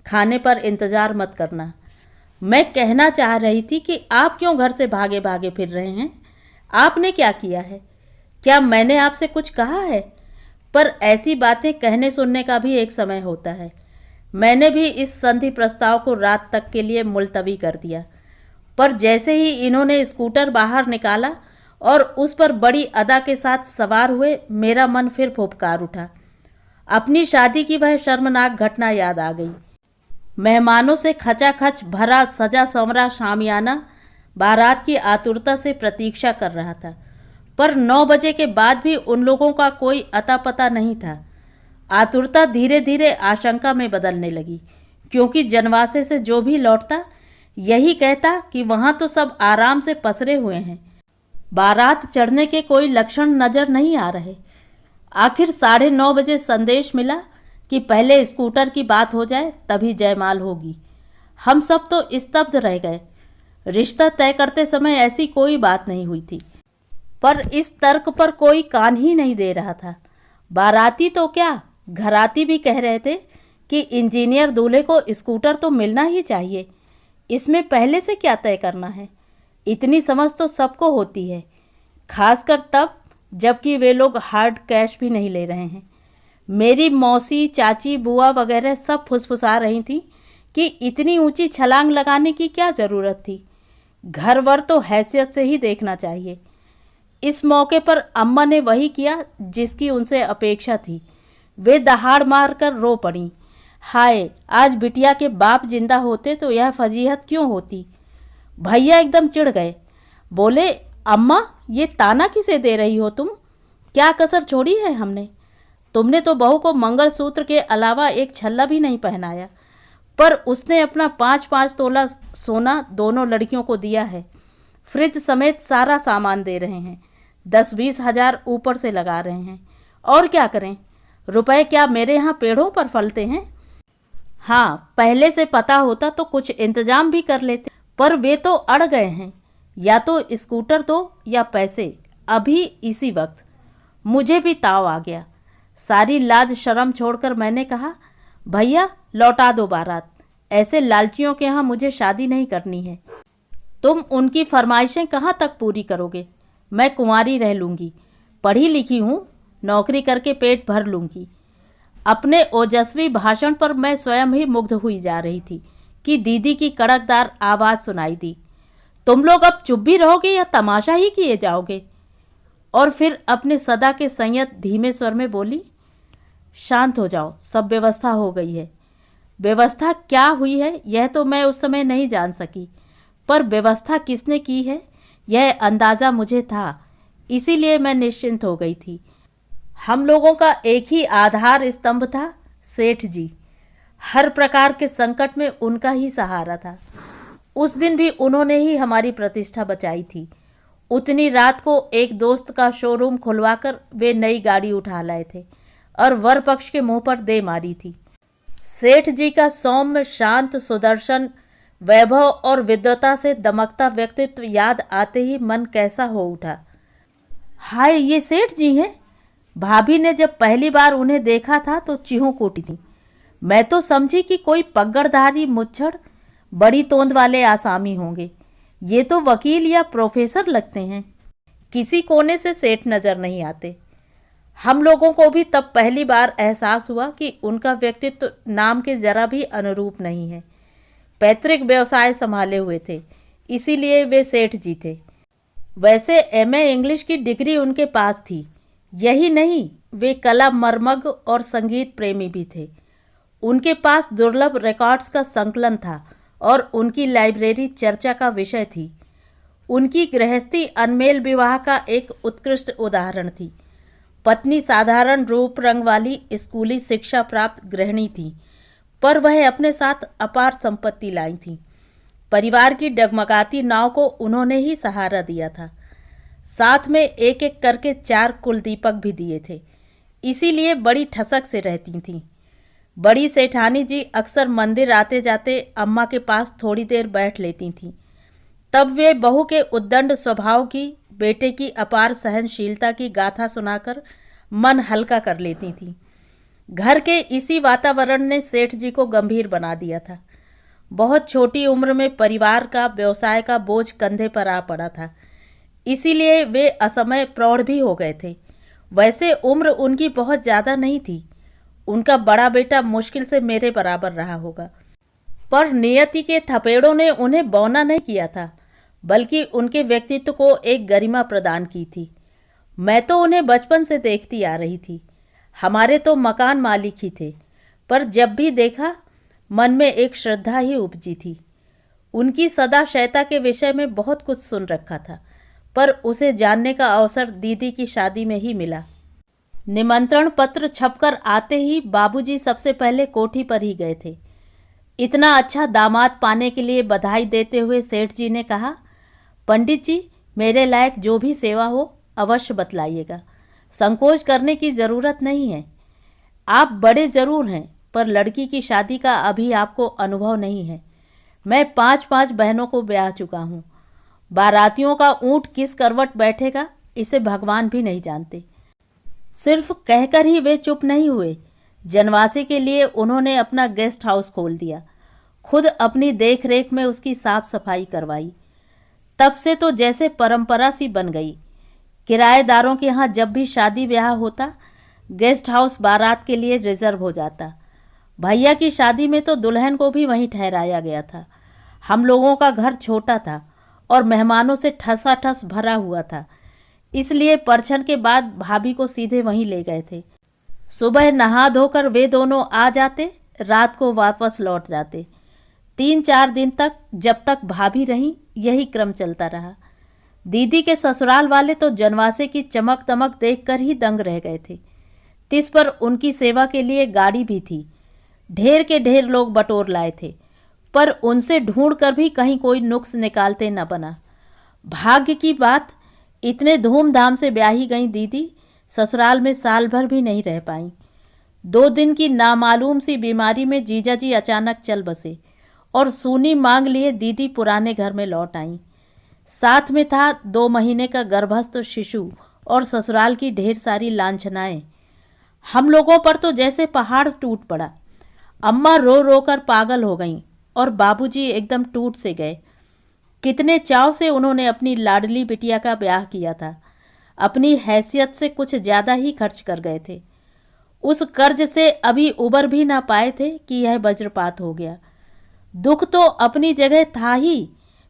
खाने पर इंतज़ार मत करना। मैं कहना चाह रही थी कि आप क्यों घर से भागे भागे फिर रहे हैं? आपने क्या किया है? क्या मैंने आपसे कुछ कहा है? पर ऐसी बातें कहने सुनने का भी एक समय होता है। मैंने भी इस संधि प्रस्ताव को रात तक के लिए मुलतवी कर दिया, पर जैसे ही इन्होंने स्कूटर बाहर निकाला और उस पर बड़ी अदा के साथ सवार हुए, मेरा मन फिर फुफकार उठा। अपनी शादी की वह शर्मनाक घटना याद आ गई। मेहमानों से खचाखच भरा सजा संवरा शामियाना बारात की आतुरता से प्रतीक्षा कर रहा था, पर 9 बजे के बाद भी उन लोगों का कोई अता पता नहीं था। आतुरता धीरे धीरे आशंका में बदलने लगी, क्योंकि जनवासे से जो भी लौटता यही कहता कि वहाँ तो सब आराम से पसरे हुए हैं, बारात चढ़ने के कोई लक्षण नजर नहीं आ रहे। आखिर 9:30 बजे संदेश मिला कि पहले स्कूटर की बात हो जाए तभी जयमाल होगी। हम सब तो स्तब्ध रह गए। रिश्ता तय करते समय ऐसी कोई बात नहीं हुई थी, पर इस तर्क पर कोई कान ही नहीं दे रहा था। बाराती तो क्या, घराती भी कह रहे थे कि इंजीनियर दूल्हे को स्कूटर तो मिलना ही चाहिए, इसमें पहले से क्या तय करना है। इतनी समझ तो सबको होती है, खासकर तब जबकि वे लोग हार्ड कैश भी नहीं ले रहे हैं। मेरी मौसी, चाची, बुआ वगैरह सब फुसफुसा रही थी कि इतनी ऊंची छलांग लगाने की क्या ज़रूरत थी, घर वर तो हैसियत से ही देखना चाहिए। इस मौके पर अम्मा ने वही किया जिसकी उनसे अपेक्षा थी। वे दहाड़ मार कर रो पड़ी। हाय, आज बिटिया के बाप जिंदा होते तो यह फजीहत क्यों होती। भैया एकदम चिढ़ गए, बोले, अम्मा ये ताना किसे दे रही हो तुम? क्या कसर छोड़ी है हमने? तुमने तो बहू को मंगलसूत्र के अलावा एक छल्ला भी नहीं पहनाया, पर उसने अपना 5-5 तोला सोना दोनों लड़कियों को दिया है। फ्रिज समेत सारा सामान दे रहे हैं, 10-20 हजार ऊपर से लगा रहे हैं। और क्या करें, रुपए क्या मेरे यहाँ पेड़ों पर फलते हैं? हाँ, पहले से पता होता तो कुछ इंतजाम भी कर लेते, पर वे तो अड़ गए हैं। या तो स्कूटर दो या पैसे, अभी इसी वक्त। मुझे भी ताव आ गया। सारी लाज शर्म छोड़कर मैंने कहा, भैया लौटा दो बारात, ऐसे लालचियों के यहाँ मुझे शादी नहीं करनी है। तुम उनकी फरमाइशें कहाँ तक पूरी करोगे? मैं कुंवारी रह लूँगी, पढ़ी लिखी हूँ, नौकरी करके पेट भर लूँगी। अपने ओजस्वी भाषण पर मैं स्वयं ही मुग्ध हुई जा रही थी कि दीदी की कड़कदार आवाज़ सुनाई दी, तुम लोग अब चुप भी रहोगे या तमाशा ही किए जाओगे? और फिर अपने सदा के संयत धीमे स्वर में बोली, शांत हो जाओ, सब व्यवस्था हो गई है। व्यवस्था क्या हुई है यह तो मैं उस समय नहीं जान सकी, पर व्यवस्था किसने की है यह अंदाज़ा मुझे था, इसीलिए मैं निश्चिंत हो गई थी। हम लोगों का एक ही आधार स्तंभ था, सेठ जी। हर प्रकार के संकट में उनका ही सहारा था। उस दिन भी उन्होंने ही हमारी प्रतिष्ठा बचाई थी। उतनी रात को एक दोस्त का शोरूम खुलवाकर वे नई गाड़ी उठा लाए थे और वर पक्ष के मुंह पर दे मारी थी। सेठ जी का सौम्य, शांत, सुदर्शन, वैभव और विद्वता से दमकता व्यक्तित्व याद आते ही मन कैसा हो उठा। हाय, ये सेठ जी हैं? भाभी ने जब पहली बार उन्हें देखा था तो चीहों उठी थी। मैं तो समझी कि कोई पगड़धारी, मुच्छड़, बड़ी तोंद वाले आसामी होंगे। ये तो वकील या प्रोफेसर लगते हैं। किसी कोने से सेठ नजर नहीं आते। हम लोगों को भी तब पहली बार एहसास हुआ कि उनका व्यक्तित्व नाम के जरा भी अनुरूप नहीं है। पैतृक व्यवसाय संभाले हुए थे, इसीलिए वे सेठ जी थे। वैसे एमए इंग्लिश की डिग्री उनके पास थी। यही नहीं, वे कला मर्मज्ञ और संगीत प्रेमी भी थे। उनके पास दुर्लभ रिकॉर्ड्स का संकलन था और उनकी लाइब्रेरी चर्चा का विषय थी। उनकी गृहस्थी अनमेल विवाह का एक उत्कृष्ट उदाहरण थी। पत्नी साधारण रूप रंग वाली स्कूली शिक्षा प्राप्त गृहिणी थी, पर वह अपने साथ अपार संपत्ति लाई थीं। परिवार की डगमगाती नाव को उन्होंने ही सहारा दिया था। साथ में एक एक करके 4 कुलदीपक भी दिए थे, इसीलिए बड़ी ठसक से रहती थीं। बड़ी सेठानी जी अक्सर मंदिर आते जाते अम्मा के पास थोड़ी देर बैठ लेती थीं। तब वे बहू के उद्दंड स्वभाव की, बेटे की अपार सहनशीलता की गाथा सुनाकर मन हल्का कर लेती थीं। घर के इसी वातावरण ने सेठ जी को गंभीर बना दिया था। बहुत छोटी उम्र में परिवार का, व्यवसाय का बोझ कंधे पर आ पड़ा था, इसीलिए वे असमय प्रौढ़ भी हो गए थे। वैसे उम्र उनकी बहुत ज़्यादा नहीं थी। उनका बड़ा बेटा मुश्किल से मेरे बराबर रहा होगा, पर नियति के थपेड़ों ने उन्हें बौना नहीं किया था, बल्कि उनके व्यक्तित्व को एक गरिमा प्रदान की थी। मैं तो उन्हें बचपन से देखती आ रही थी। हमारे तो मकान मालिक ही थे, पर जब भी देखा मन में एक श्रद्धा ही उपजी थी। उनकी सदा शयता के विषय में बहुत कुछ सुन रखा था, पर उसे जानने का अवसर दीदी की शादी में ही मिला। निमंत्रण पत्र छपकर आते ही बाबूजी सबसे पहले कोठी पर ही गए थे। इतना अच्छा दामाद पाने के लिए बधाई देते हुए सेठ जी ने कहा, पंडित जी, मेरे लायक जो भी सेवा हो अवश्य बतलाइएगा। संकोच करने की ज़रूरत नहीं है। आप बड़े ज़रूर हैं, पर लड़की की शादी का अभी आपको अनुभव नहीं है। मैं 5-5 बहनों को ब्याह चुका हूँ। बारातियों का ऊँट किस करवट बैठेगा इसे भगवान भी नहीं जानते। सिर्फ कहकर ही वे चुप नहीं हुए। जनवासे के लिए उन्होंने अपना गेस्ट हाउस खोल दिया, खुद अपनी देख रेख में उसकी साफ सफाई करवाई। तब से तो जैसे परंपरा सी बन गई। किराएदारों के यहाँ जब भी शादी ब्याह होता, गेस्ट हाउस बारात के लिए रिजर्व हो जाता। भैया की शादी में तो दुल्हन को भी वहीं ठहराया गया था। हम लोगों का घर छोटा था और मेहमानों से ठसाठस भरा हुआ था, इसलिए परछन के बाद भाभी को सीधे वहीं ले गए थे। सुबह नहा धोकर वे दोनों आ जाते, रात को वापस लौट जाते। 3-4 दिन तक, जब तक भाभी रहीं, यही क्रम चलता रहा। दीदी के ससुराल वाले तो जनवासे की चमक दमक देखकर ही दंग रह गए थे। तिस पर उनकी सेवा के लिए गाड़ी भी थी। ढेर के ढेर लोग बटोर लाए थे, पर उनसे ढूंढ कर भी कहीं कोई नुक्स निकालते न बना। भाग्य की बात, इतने धूमधाम से ब्याही गई दीदी ससुराल में साल भर भी नहीं रह पाई। 2 दिन की नामालूम सी बीमारी में जीजा जी अचानक चल बसे और सूनी मांग लिए दीदी पुराने घर में लौट आईं। साथ में था 2 महीने का गर्भस्थ शिशु और ससुराल की ढेर सारी लांछनाएं। हम लोगों पर तो जैसे पहाड़ टूट पड़ा। अम्मा रो रो कर पागल हो गईं और बाबूजी एकदम टूट से गए। कितने चाव से उन्होंने अपनी लाडली बिटिया का ब्याह किया था। अपनी हैसियत से कुछ ज़्यादा ही खर्च कर गए थे। उस कर्ज से अभी उबर भी ना पाए थे कि यह वज्रपात हो गया। दुख तो अपनी जगह था ही,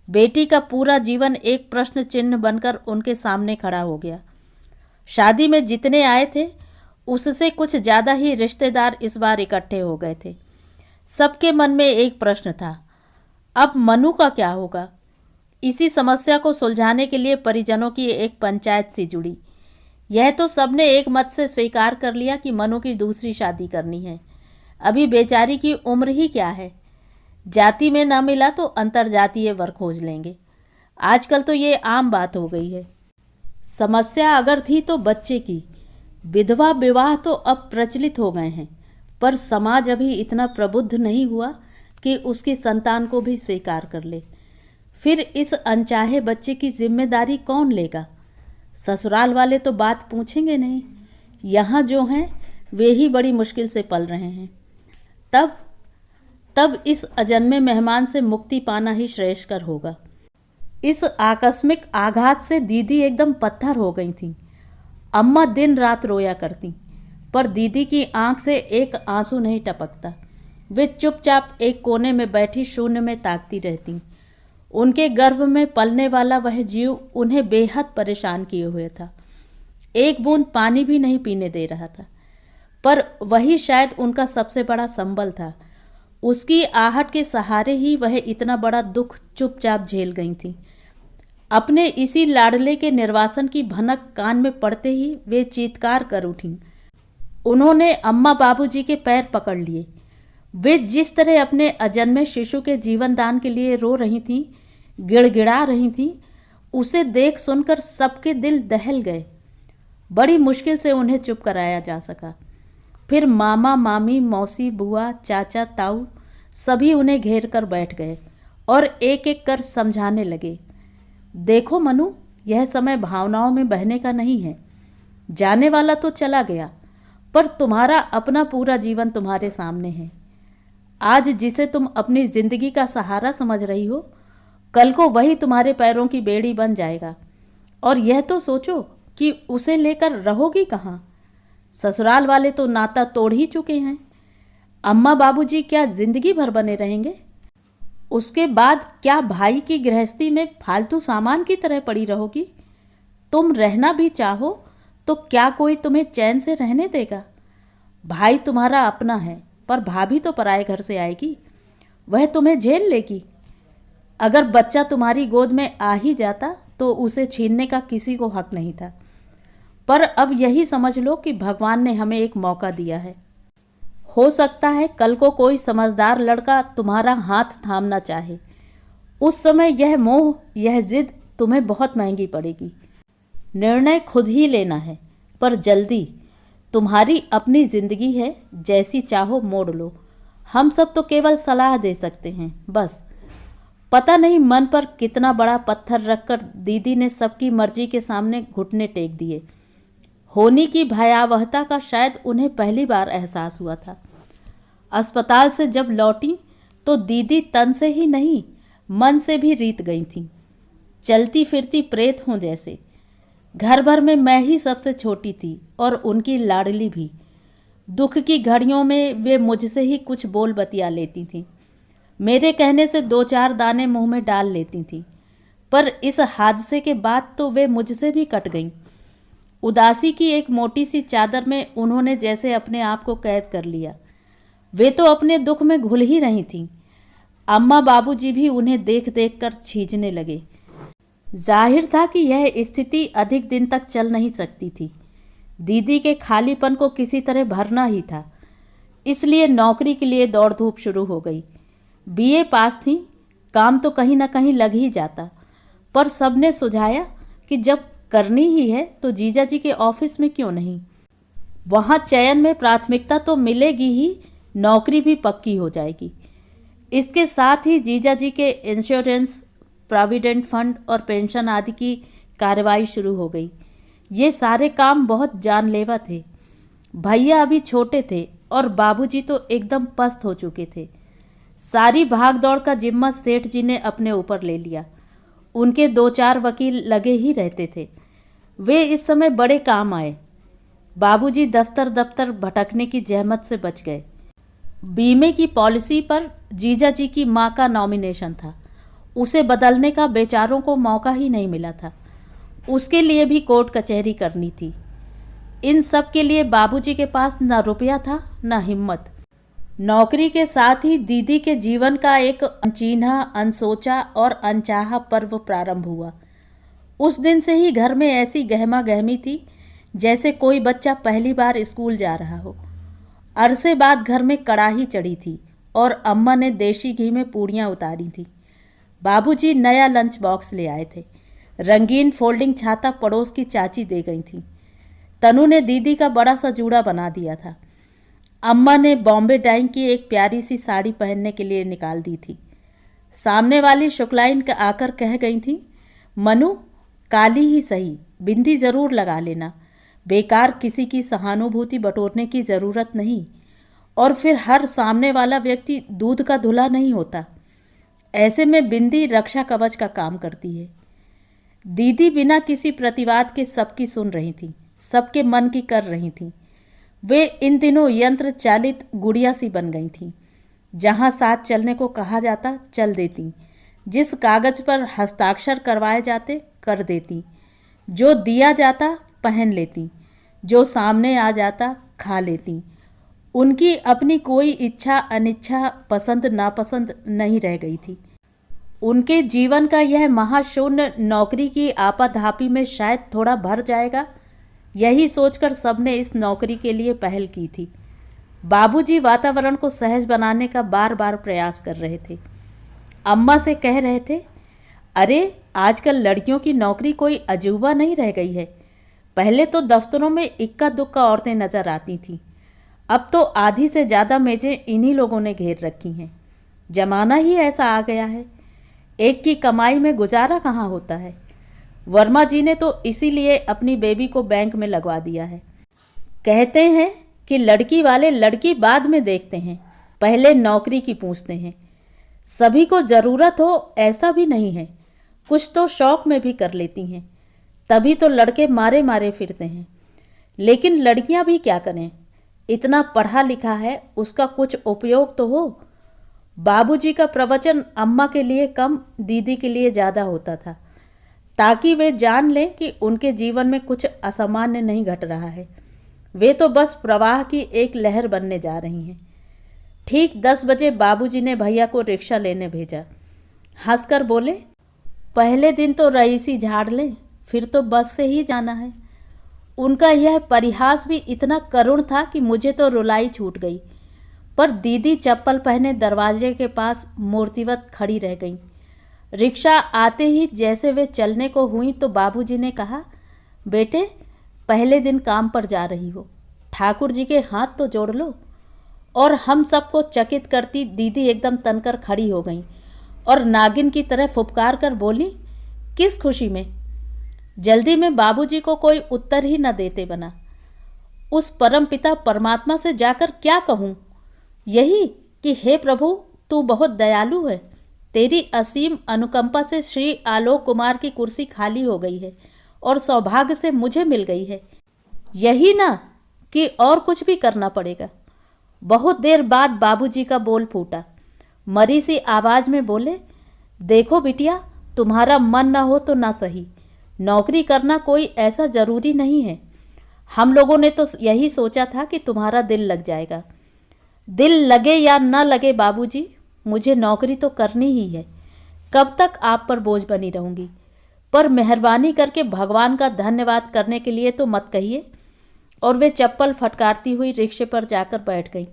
बेटी का पूरा जीवन एक प्रश्न चिन्ह बनकर उनके सामने खड़ा हो गया। शादी में जितने आए थे उससे कुछ ज़्यादा ही रिश्तेदार इस बार इकट्ठे हो गए थे। सबके मन में एक प्रश्न था, अब मनु का क्या होगा। इसी समस्या को सुलझाने के लिए परिजनों की एक पंचायत सी जुड़ी। यह तो सबने एक मत से स्वीकार कर लिया कि मनु की दूसरी शादी करनी है। अभी बेचारी की उम्र ही क्या है। जाति में ना मिला तो अंतरजातीय वर खोज लेंगे। आजकल तो ये आम बात हो गई है। समस्या अगर थी तो बच्चे की। विधवा विवाह तो अब प्रचलित हो गए हैं, पर समाज अभी इतना प्रबुद्ध नहीं हुआ कि उसकी संतान को भी स्वीकार कर ले। फिर इस अनचाहे बच्चे की जिम्मेदारी कौन लेगा। ससुराल वाले तो बात पूछेंगे नहीं। यहाँ जो हैं वे ही बड़ी मुश्किल से पल रहे हैं। तब इस अजन्मे मेहमान से मुक्ति पाना ही श्रेयस्कर होगा। इस आकस्मिक आघात से दीदी एकदम पत्थर हो गई थीं। अम्मा दिन रात रोया करती, पर दीदी की आंख से एक आंसू नहीं टपकता। वे चुपचाप एक कोने में बैठी शून्य में ताकती रहती। उनके गर्भ में पलने वाला वह जीव उन्हें बेहद परेशान किए हुए था। एक बूंद पानी भी नहीं पीने दे रहा था, पर वही शायद उनका सबसे बड़ा संबल था। उसकी आहट के सहारे ही वह इतना बड़ा दुख चुपचाप झेल गई थी। अपने इसी लाडले के निर्वासन की भनक कान में पड़ते ही वे चीत्कार कर उठीं। उन्होंने अम्मा बाबूजी के पैर पकड़ लिए। वे जिस तरह अपने अजन्मे शिशु के जीवन दान के लिए रो रही थीं, गिड़गिड़ा रही थीं, उसे देख सुनकर सबके दिल दहल गए। बड़ी मुश्किल से उन्हें चुप कराया जा सका। फिर मामा, मामी, मौसी, बुआ, चाचा, ताऊ सभी उन्हें घेर कर बैठ गए और एक एक कर समझाने लगे। देखो मनु, यह समय भावनाओं में बहने का नहीं है। जाने वाला तो चला गया, पर तुम्हारा अपना पूरा जीवन तुम्हारे सामने है। आज जिसे तुम अपनी जिंदगी का सहारा समझ रही हो, कल को वही तुम्हारे पैरों की बेड़ी बन जाएगा। और यह तो सोचो कि उसे लेकर रहोगी कहाँ। ससुराल वाले तो नाता तोड़ ही चुके हैं। अम्मा बाबूजी क्या जिंदगी भर बने रहेंगे? उसके बाद क्या भाई की गृहस्थी में फालतू सामान की तरह पड़ी रहोगी? तुम रहना भी चाहो तो क्या कोई तुम्हें चैन से रहने देगा? भाई तुम्हारा अपना है, पर भाभी तो पराए घर से आएगी, वह तुम्हें झेल लेगी। अगर बच्चा तुम्हारी गोद में आ ही जाता तो उसे छीनने का किसी को हक नहीं था। पर अब यही समझ लो कि भगवान ने हमें एक मौका दिया है। हो सकता है कल को कोई समझदार लड़का तुम्हारा हाथ थामना चाहे। उस समय यह मोह, यह जिद तुम्हें बहुत महंगी पड़ेगी। निर्णय खुद ही लेना है, पर जल्दी। तुम्हारी अपनी जिंदगी है, जैसी चाहो मोड़ लो। हम सब तो केवल सलाह दे सकते हैं, बस। पता नहीं मन पर कितना बड़ा पत्थर रखकर दीदी ने सबकी मर्जी के सामने घुटने टेक दिए। होनी की भयावहता का शायद उन्हें पहली बार एहसास हुआ था। अस्पताल से जब लौटी तो दीदी तन से ही नहीं, मन से भी रीत गई थीं, चलती फिरती प्रेत हों जैसे। घर भर में मैं ही सबसे छोटी थी और उनकी लाडली भी। दुख की घड़ियों में वे मुझसे ही कुछ बोल बतिया लेती थीं। मेरे कहने से 2-4 दाने मुंह में डाल लेती थीं, पर इस हादसे के बाद तो वे मुझसे भी कट गईं। उदासी की एक मोटी सी चादर में उन्होंने जैसे अपने आप को कैद कर लिया। वे तो अपने दुख में घुल ही रही थीं। अम्मा बाबूजी भी उन्हें देख देख कर छींचने लगे। जाहिर था कि यह स्थिति अधिक दिन तक चल नहीं सकती थी। दीदी के खालीपन को किसी तरह भरना ही था, इसलिए नौकरी के लिए दौड़ धूप शुरू हो गई। बीए पास थी, काम तो कहीं ना कहीं लग ही जाता, पर सबने सुझाया कि जब करनी ही है तो जीजा जी के ऑफिस में क्यों नहीं। वहाँ चयन में प्राथमिकता तो मिलेगी ही, नौकरी भी पक्की हो जाएगी। इसके साथ ही जीजा जी के इंश्योरेंस, प्रोविडेंट फंड और पेंशन आदि की कार्रवाई शुरू हो गई। ये सारे काम बहुत जानलेवा थे। भैया अभी छोटे थे और बाबूजी तो एकदम पस्त हो चुके थे। सारी भाग दौड़ का जिम्मा सेठ जी ने अपने ऊपर ले लिया। उनके 2-4 वकील लगे ही रहते थे। वे इस समय बड़े काम आए। बाबूजी दफ्तर दफ्तर भटकने की जहमत से बच गए। बीमे की पॉलिसी पर जीजा जी की माँ का नॉमिनेशन था। उसे बदलने का बेचारों को मौका ही नहीं मिला था। उसके लिए भी कोर्ट कचहरी करनी थी। इन सब के लिए बाबूजी के पास न रुपया था न हिम्मत। नौकरी के साथ ही दीदी के जीवन का एक अनचिन्हा, अनसोचा और अनचाहा पर्व प्रारंभ हुआ। उस दिन से ही घर में ऐसी गहमा गहमी थी जैसे कोई बच्चा पहली बार स्कूल जा रहा हो। अरसे बाद घर में कड़ाही चढ़ी थी और अम्मा ने देशी घी में पूड़ियाँ उतारी थी। बाबूजी नया लंच बॉक्स ले आए थे। रंगीन फोल्डिंग छाता पड़ोस की चाची दे गई थी। तनु ने दीदी का बड़ा सा जूड़ा बना दिया था। अम्मा ने बॉम्बे डाइंग की एक प्यारी सी साड़ी पहनने के लिए निकाल दी थी। सामने वाली शुक्लाइन आकर कह गई थी, मनु, काली ही सही, बिंदी ज़रूर लगा लेना। बेकार किसी की सहानुभूति बटोरने की ज़रूरत नहीं। और फिर हर सामने वाला व्यक्ति दूध का धुला नहीं होता। ऐसे में बिंदी रक्षा कवच का काम करती है। दीदी बिना किसी प्रतिवाद के सबकी सुन रही थी, सबके मन की कर रही थी। वे इन दिनों यंत्र चालित गुड़िया सी बन गई थीं। जहाँ साथ चलने को कहा जाता चल देती, जिस कागज पर हस्ताक्षर करवाए जाते कर देती, जो दिया जाता पहन लेती, जो सामने आ जाता खा लेती। उनकी अपनी कोई इच्छा अनिच्छा, पसंद नापसंद नहीं रह गई थी। उनके जीवन का यह महाशून्य नौकरी की आपाधापी में शायद थोड़ा भर जाएगा, यही सोचकर सबने इस नौकरी के लिए पहल की थी। बाबूजी वातावरण को सहज बनाने का बार बार प्रयास कर रहे थे। अम्मा से कह रहे थे, अरे आजकल लड़कियों की नौकरी कोई अजूबा नहीं रह गई है। पहले तो दफ्तरों में इक्का दुक्का औरतें नजर आती थीं, अब तो आधी से ज़्यादा मेजें इन्हीं लोगों ने घेर रखी हैं। जमाना ही ऐसा आ गया है, एक की कमाई में गुजारा कहाँ होता है। वर्मा जी ने तो इसीलिए अपनी बेबी को बैंक में लगवा दिया है। कहते हैं कि लड़की वाले लड़की बाद में देखते हैं, पहले नौकरी की पूछते हैं। सभी को ज़रूरत हो ऐसा भी नहीं है, कुछ तो शौक में भी कर लेती हैं, तभी तो लड़के मारे मारे फिरते हैं। लेकिन लड़कियां भी क्या करें, इतना पढ़ा लिखा है, उसका कुछ उपयोग तो हो। बाबूजी का प्रवचन अम्मा के लिए कम, दीदी के लिए ज़्यादा होता था, ताकि वे जान लें कि उनके जीवन में कुछ असामान्य नहीं घट रहा है। वे तो बस प्रवाह की एक लहर बनने जा रही हैं। ठीक 10 बजे बाबूजी ने भैया को रिक्शा लेने भेजा। हंसकर बोले, पहले दिन तो रईसी झाड़ लें, फिर तो बस से ही जाना है। उनका यह परिहास भी इतना करुण था कि मुझे तो रुलाई छूट गई। पर दीदी चप्पल पहने दरवाजे के पास मूर्तिवत खड़ी रह गईं। रिक्शा आते ही जैसे वे चलने को हुई तो बाबूजी ने कहा, बेटे पहले दिन काम पर जा रही हो, ठाकुर जी के हाथ तो जोड़ लो। और हम सबको चकित करती दीदी एकदम तनकर खड़ी हो गई और नागिन की तरह फुफकार कर बोली, किस खुशी में? जल्दी में बाबूजी को कोई उत्तर ही न देते बना। उस परम पिता परमात्मा से जाकर क्या कहूँ? यही कि हे प्रभु, तू बहुत दयालु है, तेरी असीम अनुकंपा से श्री आलोक कुमार की कुर्सी खाली हो गई है और सौभाग्य से मुझे मिल गई है। यही ना कि और कुछ भी करना पड़ेगा। बहुत देर बाद बाबूजी का बोल फूटा। मरी सी आवाज में बोले, देखो बिटिया, तुम्हारा मन ना हो तो ना सही, नौकरी करना कोई ऐसा ज़रूरी नहीं है। हम लोगों ने तो यही सोचा था कि तुम्हारा दिल लग जाएगा। दिल लगे या ना लगे बाबूजी, मुझे नौकरी तो करनी ही है। कब तक आप पर बोझ बनी रहूँगी? पर मेहरबानी करके भगवान का धन्यवाद करने के लिए तो मत कहिए। और वे चप्पल फटकारती हुई रिक्शे पर जाकर बैठ गई।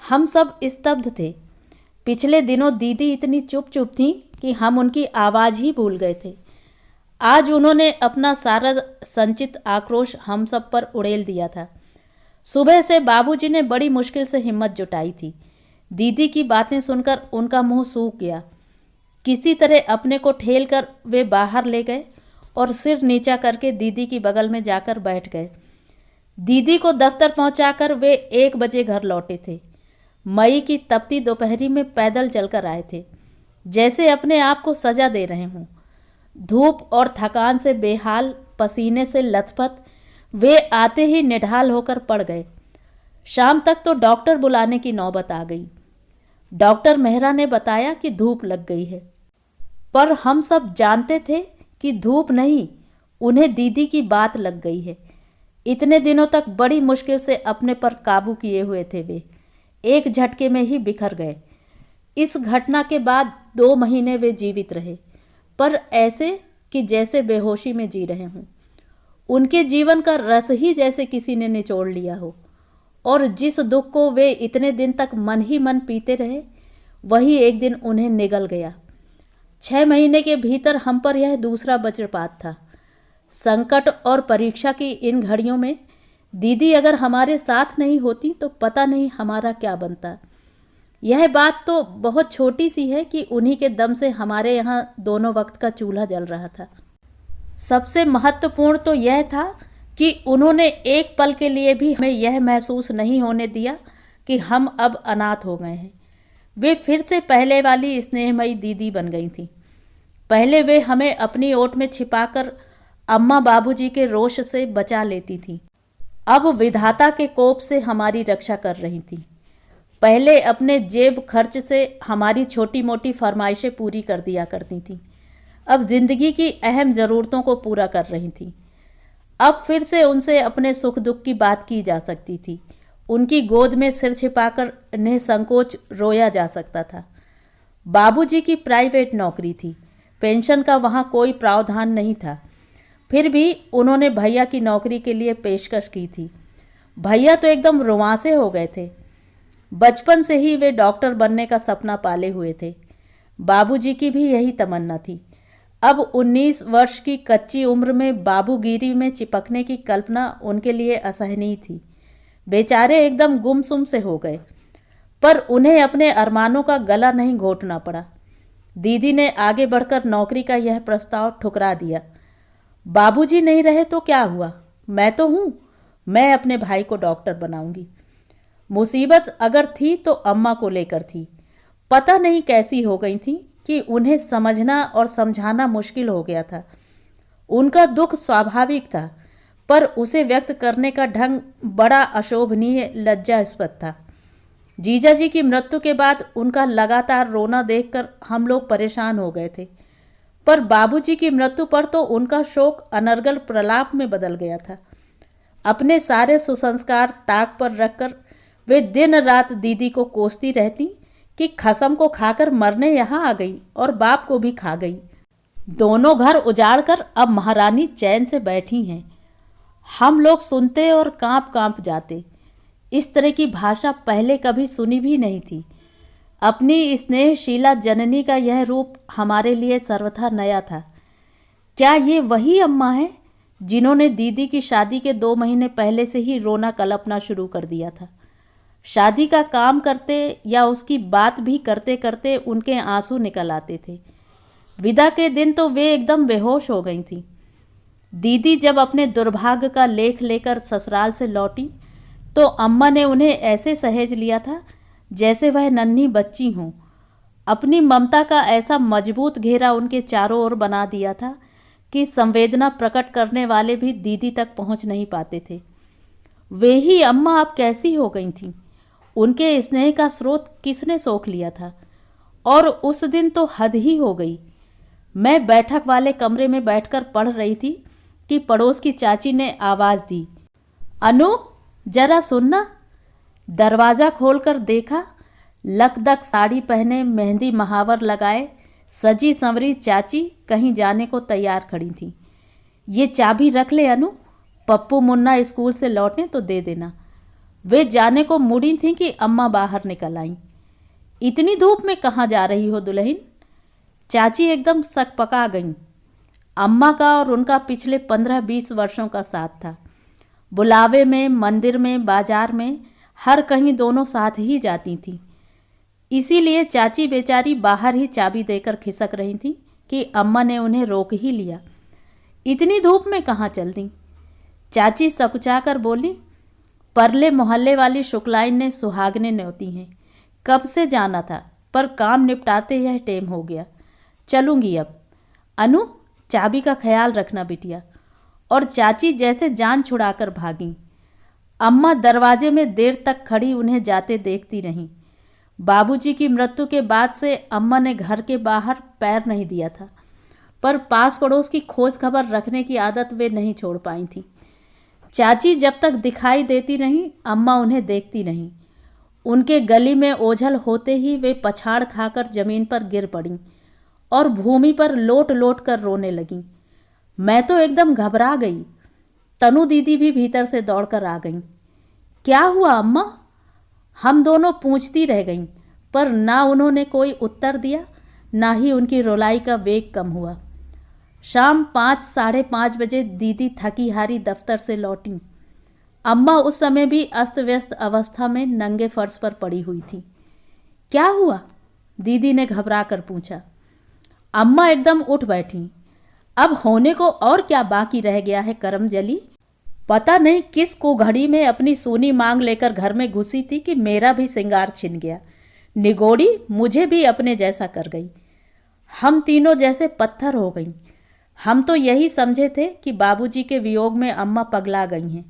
हम सब स्तब्ध थे। पिछले दिनों दीदी इतनी चुप चुप थी कि हम उनकी आवाज़ ही भूल गए थे। आज उन्होंने अपना सारा संचित आक्रोश हम सब पर उड़ेल दिया था। सुबह से बाबूजी ने बड़ी मुश्किल से हिम्मत जुटाई थी। दीदी की बातें सुनकर उनका मुंह सूख गया। किसी तरह अपने को ठेल कर वे बाहर ले गए और सिर नीचा करके दीदी की बगल में जाकर बैठ गए। दीदी को दफ्तर पहुंचाकर वे 1 बजे घर लौटे थे। मई की तपती दोपहरी में पैदल चलकर आए थे, जैसे अपने आप को सजा दे रहे हों। धूप और थकान से बेहाल, पसीने से लथपथ, वे आते ही निढाल होकर पड़ गए। शाम तक तो डॉक्टर बुलाने की नौबत आ गई। डॉक्टर मेहरा ने बताया कि धूप लग गई है, पर हम सब जानते थे कि धूप नहीं, उन्हें दीदी की बात लग गई है। इतने दिनों तक बड़ी मुश्किल से अपने पर काबू किए हुए थे वे, एक झटके में ही बिखर गए। इस घटना के बाद 2 महीने वे जीवित रहे, पर ऐसे कि जैसे बेहोशी में जी रहे हों। उनके जीवन का रस ही जैसे किसी ने निचोड़ लिया हो, और जिस दुख को वे इतने दिन तक मन ही मन पीते रहे, वही एक दिन उन्हें निगल गया। 6 महीने के भीतर हम पर यह दूसरा वज्रपात था। संकट और परीक्षा की इन घड़ियों में दीदी अगर हमारे साथ नहीं होती तो पता नहीं हमारा क्या बनता। यह बात तो बहुत छोटी सी है कि उन्हीं के दम से हमारे यहाँ दोनों वक्त का चूल्हा जल रहा था। सबसे महत्वपूर्ण तो यह था कि उन्होंने एक पल के लिए भी हमें यह महसूस नहीं होने दिया कि हम अब अनाथ हो गए हैं। वे फिर से पहले वाली स्नेहमयी दीदी बन गई थी। पहले वे हमें अपनी ओट में छिपाकर अम्मा बाबूजी के रोष से बचा लेती थी, अब विधाता के कोप से हमारी रक्षा कर रही थी। पहले अपने जेब खर्च से हमारी छोटी मोटी फरमाइशें पूरी कर दिया करती थी, अब जिंदगी की अहम ज़रूरतों को पूरा कर रही थी। अब फिर से उनसे अपने सुख दुख की बात की जा सकती थी। उनकी गोद में सिर छिपाकर निसंकोच रोया जा सकता था। बाबूजी की प्राइवेट नौकरी थी, पेंशन का वहाँ कोई प्रावधान नहीं था। फिर भी उन्होंने भैया की नौकरी के लिए पेशकश की थी। भैया तो एकदम रुआंसे हो गए थे। बचपन से ही वे डॉक्टर बनने का सपना पाले हुए थे। बाबूजी की भी यही तमन्ना थी। अब 19 वर्ष की कच्ची उम्र में बाबूगिरी में चिपकने की कल्पना उनके लिए असहनीय थी। बेचारे एकदम गुमसुम से हो गए, पर उन्हें अपने अरमानों का गला नहीं घोटना पड़ा। दीदी ने आगे बढ़कर नौकरी का यह प्रस्ताव ठुकरा दिया। बाबूजी नहीं रहे तो क्या हुआ, मैं तो हूँ, मैं अपने भाई को डॉक्टर बनाऊंगी। मुसीबत अगर थी तो अम्मा को लेकर थी। पता नहीं कैसी हो गई थी कि उन्हें समझना और समझाना मुश्किल हो गया था। उनका दुख स्वाभाविक था, पर उसे व्यक्त करने का ढंग बड़ा अशोभनीय लज्जास्पद था। जीजा जी की मृत्यु के बाद उनका लगातार रोना देखकर हम लोग परेशान हो गए थे, पर बाबूजी की मृत्यु पर तो उनका शोक अनर्गल प्रलाप में बदल गया था। अपने सारे सुसंस्कार ताक पर रखकर वे दिन रात दीदी को कोसती रहती कि खसम को खाकर मरने यहाँ आ गई और बाप को भी खा गई। दोनों घर उजाड़ कर अब महारानी चैन से बैठी हैं। हम लोग सुनते और कांप कांप जाते। इस तरह की भाषा पहले कभी सुनी भी नहीं थी। अपनी स्नेहशीला जननी का यह रूप हमारे लिए सर्वथा नया था। क्या ये वही अम्मा है जिन्होंने दीदी की शादी के 2 महीने पहले से ही रोना कलपना शुरू कर दिया था? शादी का काम करते या उसकी बात भी करते करते उनके आंसू निकल आते थे। विदा के दिन तो वे एकदम बेहोश हो गई थीं। दीदी जब अपने दुर्भाग्य का लेख लेकर ससुराल से लौटी तो अम्मा ने उन्हें ऐसे सहेज लिया था जैसे वह नन्ही बच्ची हों। अपनी ममता का ऐसा मजबूत घेरा उनके चारों ओर बना दिया था कि संवेदना प्रकट करने वाले भी दीदी तक पहुंच नहीं पाते थे। वे ही अम्मा अब कैसी हो गई थीं? उनके स्नेह का स्रोत किसने सोख लिया था? और उस दिन तो हद ही हो गई। मैं बैठक वाले कमरे में बैठकर पढ़ रही थी कि पड़ोस की चाची ने आवाज़ दी, अनु जरा सुनना। दरवाज़ा खोलकर देखा, लकदक साड़ी पहने, मेहंदी महावर लगाए, सजी संवरी चाची कहीं जाने को तैयार खड़ी थी। ये चाबी रख ले अनु, पप्पू मुन्ना स्कूल से लौटें तो दे देना। वे जाने को मुड़ी थीं कि अम्मा बाहर निकल आईं। इतनी धूप में कहाँ जा रही हो दुल्हन? चाची एकदम सकपका गईं। अम्मा का और उनका पिछले 15-20 वर्षों का साथ था। बुलावे में, मंदिर में, बाजार में, हर कहीं दोनों साथ ही जाती थीं। इसीलिए चाची बेचारी बाहर ही चाबी देकर खिसक रही थी कि अम्मा ने उन्हें रोक ही लिया। इतनी धूप में कहाँ चल दी? चाची सकुचाकर बोली, परले मोहल्ले वाली शुक्लाइन ने सुहागने न्योती हैं। कब से जाना था, पर काम निपटाते यह टेम हो गया। चलूँगी अब। अनु चाबी का ख्याल रखना बिटिया। और चाची जैसे जान छुड़ाकर भागीं। अम्मा दरवाजे में देर तक खड़ी उन्हें जाते देखती रहीं। बाबूजी की मृत्यु के बाद से अम्मा ने घर के बाहर पैर नहीं दिया था, पर पास पड़ोस की खोज खबर रखने की आदत वे नहीं छोड़ पाई थी। चाची जब तक दिखाई देती रहीं, अम्मा उन्हें देखती रहीं। उनके गली में ओझल होते ही वे पछाड़ खाकर जमीन पर गिर पड़ीं और भूमि पर लोट लोट कर रोने लगीं। मैं तो एकदम घबरा गई। तनु दीदी भी भीतर से दौड़कर आ गईं। क्या हुआ अम्मा? हम दोनों पूछती रह गईं, पर ना उन्होंने कोई उत्तर दिया, ना ही उनकी रुलाई का वेग कम हुआ। शाम 5 साढ़े 5 बजे दीदी थकी हारी दफ्तर से लौटीं। अम्मा उस समय भी अस्त व्यस्त अवस्था में नंगे फर्श पर पड़ी हुई थी। क्या हुआ? दीदी ने घबरा कर पूछा। अम्मा एकदम उठ बैठी। अब होने को और क्या बाकी रह गया है करमजली? पता नहीं किस को घड़ी में अपनी सोनी मांग लेकर घर में घुसी थी कि मेरा भी श्रृंगार छिन गया। निगोड़ी मुझे भी अपने जैसा कर गई। हम तीनों जैसे पत्थर हो गईं। हम तो यही समझे थे कि बाबूजी के वियोग में अम्मा पगला गई हैं,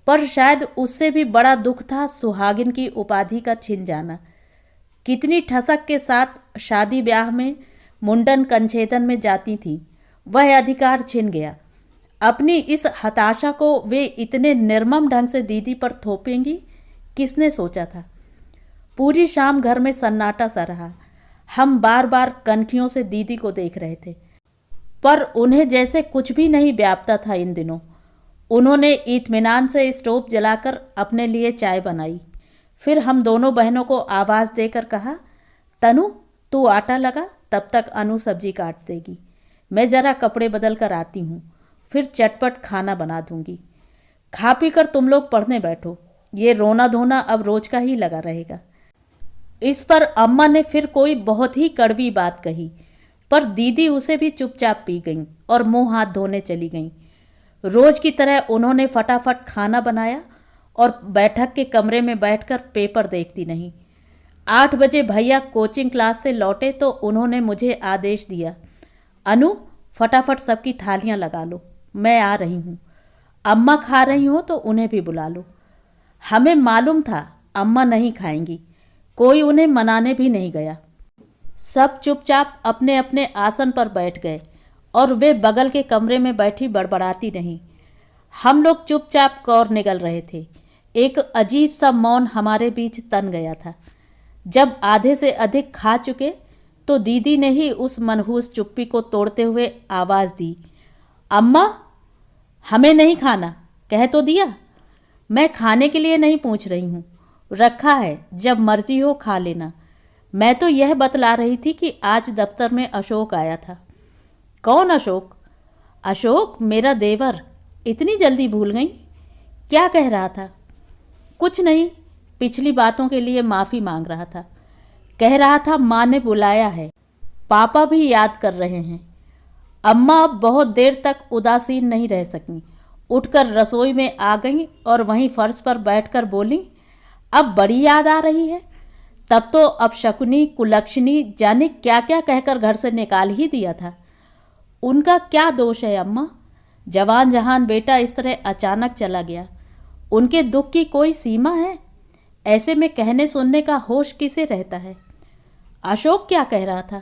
पर शायद उससे भी बड़ा दुख था सुहागिन की उपाधि का छिन जाना। कितनी ठसक के साथ शादी ब्याह में, मुंडन कंछेदन में जाती थी, वह अधिकार छिन गया। अपनी इस हताशा को वे इतने निर्मम ढंग से दीदी पर थोपेंगी, किसने सोचा था? पूरी शाम घर में सन्नाटा सा रहा। हम बार बार कनखियों से दीदी को देख रहे थे, पर उन्हें जैसे कुछ भी नहीं व्यापता था इन दिनों। उन्होंने इत्मीनान से स्टोव जलाकर अपने लिए चाय बनाई, फिर हम दोनों बहनों को आवाज़ देकर कहा, तनु तू आटा लगा, तब तक अनु सब्जी काट देगी। मैं ज़रा कपड़े बदल कर आती हूँ, फिर चटपट खाना बना दूंगी। खा पी कर तुम लोग पढ़ने बैठो, ये रोना धोना अब रोज का ही लगा रहेगा। इस पर अम्मा ने फिर कोई बहुत ही कड़वी बात कही, पर दीदी उसे भी चुपचाप पी गईं और मुंह हाथ धोने चली गईं। रोज की तरह उन्होंने फटाफट खाना बनाया और बैठक के कमरे में बैठकर पेपर देखती नहीं। 8 बजे भैया कोचिंग क्लास से लौटे तो उन्होंने मुझे आदेश दिया, अनु फटाफट सबकी थालियां लगा लो, मैं आ रही हूँ। अम्मा खा रही हो तो उन्हें भी बुला लो। हमें मालूम था अम्मा नहीं खाएंगी, कोई उन्हें मनाने भी नहीं गया। सब चुपचाप अपने अपने आसन पर बैठ गए और वे बगल के कमरे में बैठी बड़बड़ाती रहीं। हम लोग चुपचाप कौर निगल रहे थे। एक अजीब सा मौन हमारे बीच तन गया था। जब आधे से अधिक खा चुके तो दीदी ने ही उस मनहूस चुप्पी को तोड़ते हुए आवाज़ दी, अम्मा हमें नहीं खाना, कह तो दिया। मैं खाने के लिए नहीं पूछ रही हूँ, रखा है, जब मर्जी हो खा लेना। मैं तो यह बतला रही थी कि आज दफ्तर में अशोक आया था। कौन अशोक? अशोक मेरा देवर। इतनी जल्दी भूल गई? क्या कह रहा था? कुछ नहीं, पिछली बातों के लिए माफ़ी मांग रहा था। कह रहा था माँ ने बुलाया है, पापा भी याद कर रहे हैं। अम्मा अब बहुत देर तक उदासीन नहीं रह सकीं, उठकर रसोई में आ गईं और वहीं फर्श पर बैठकर बोलीं, अब बड़ी याद आ रही है। तब तो अब शकुनी कुलक्षणी जाने क्या क्या कहकर घर से निकाल ही दिया था। उनका क्या दोष है अम्मा? जवान जहान बेटा इस तरह अचानक चला गया। उनके दुख की कोई सीमा है? ऐसे में कहने सुनने का होश किसे रहता है? अशोक क्या कह रहा था?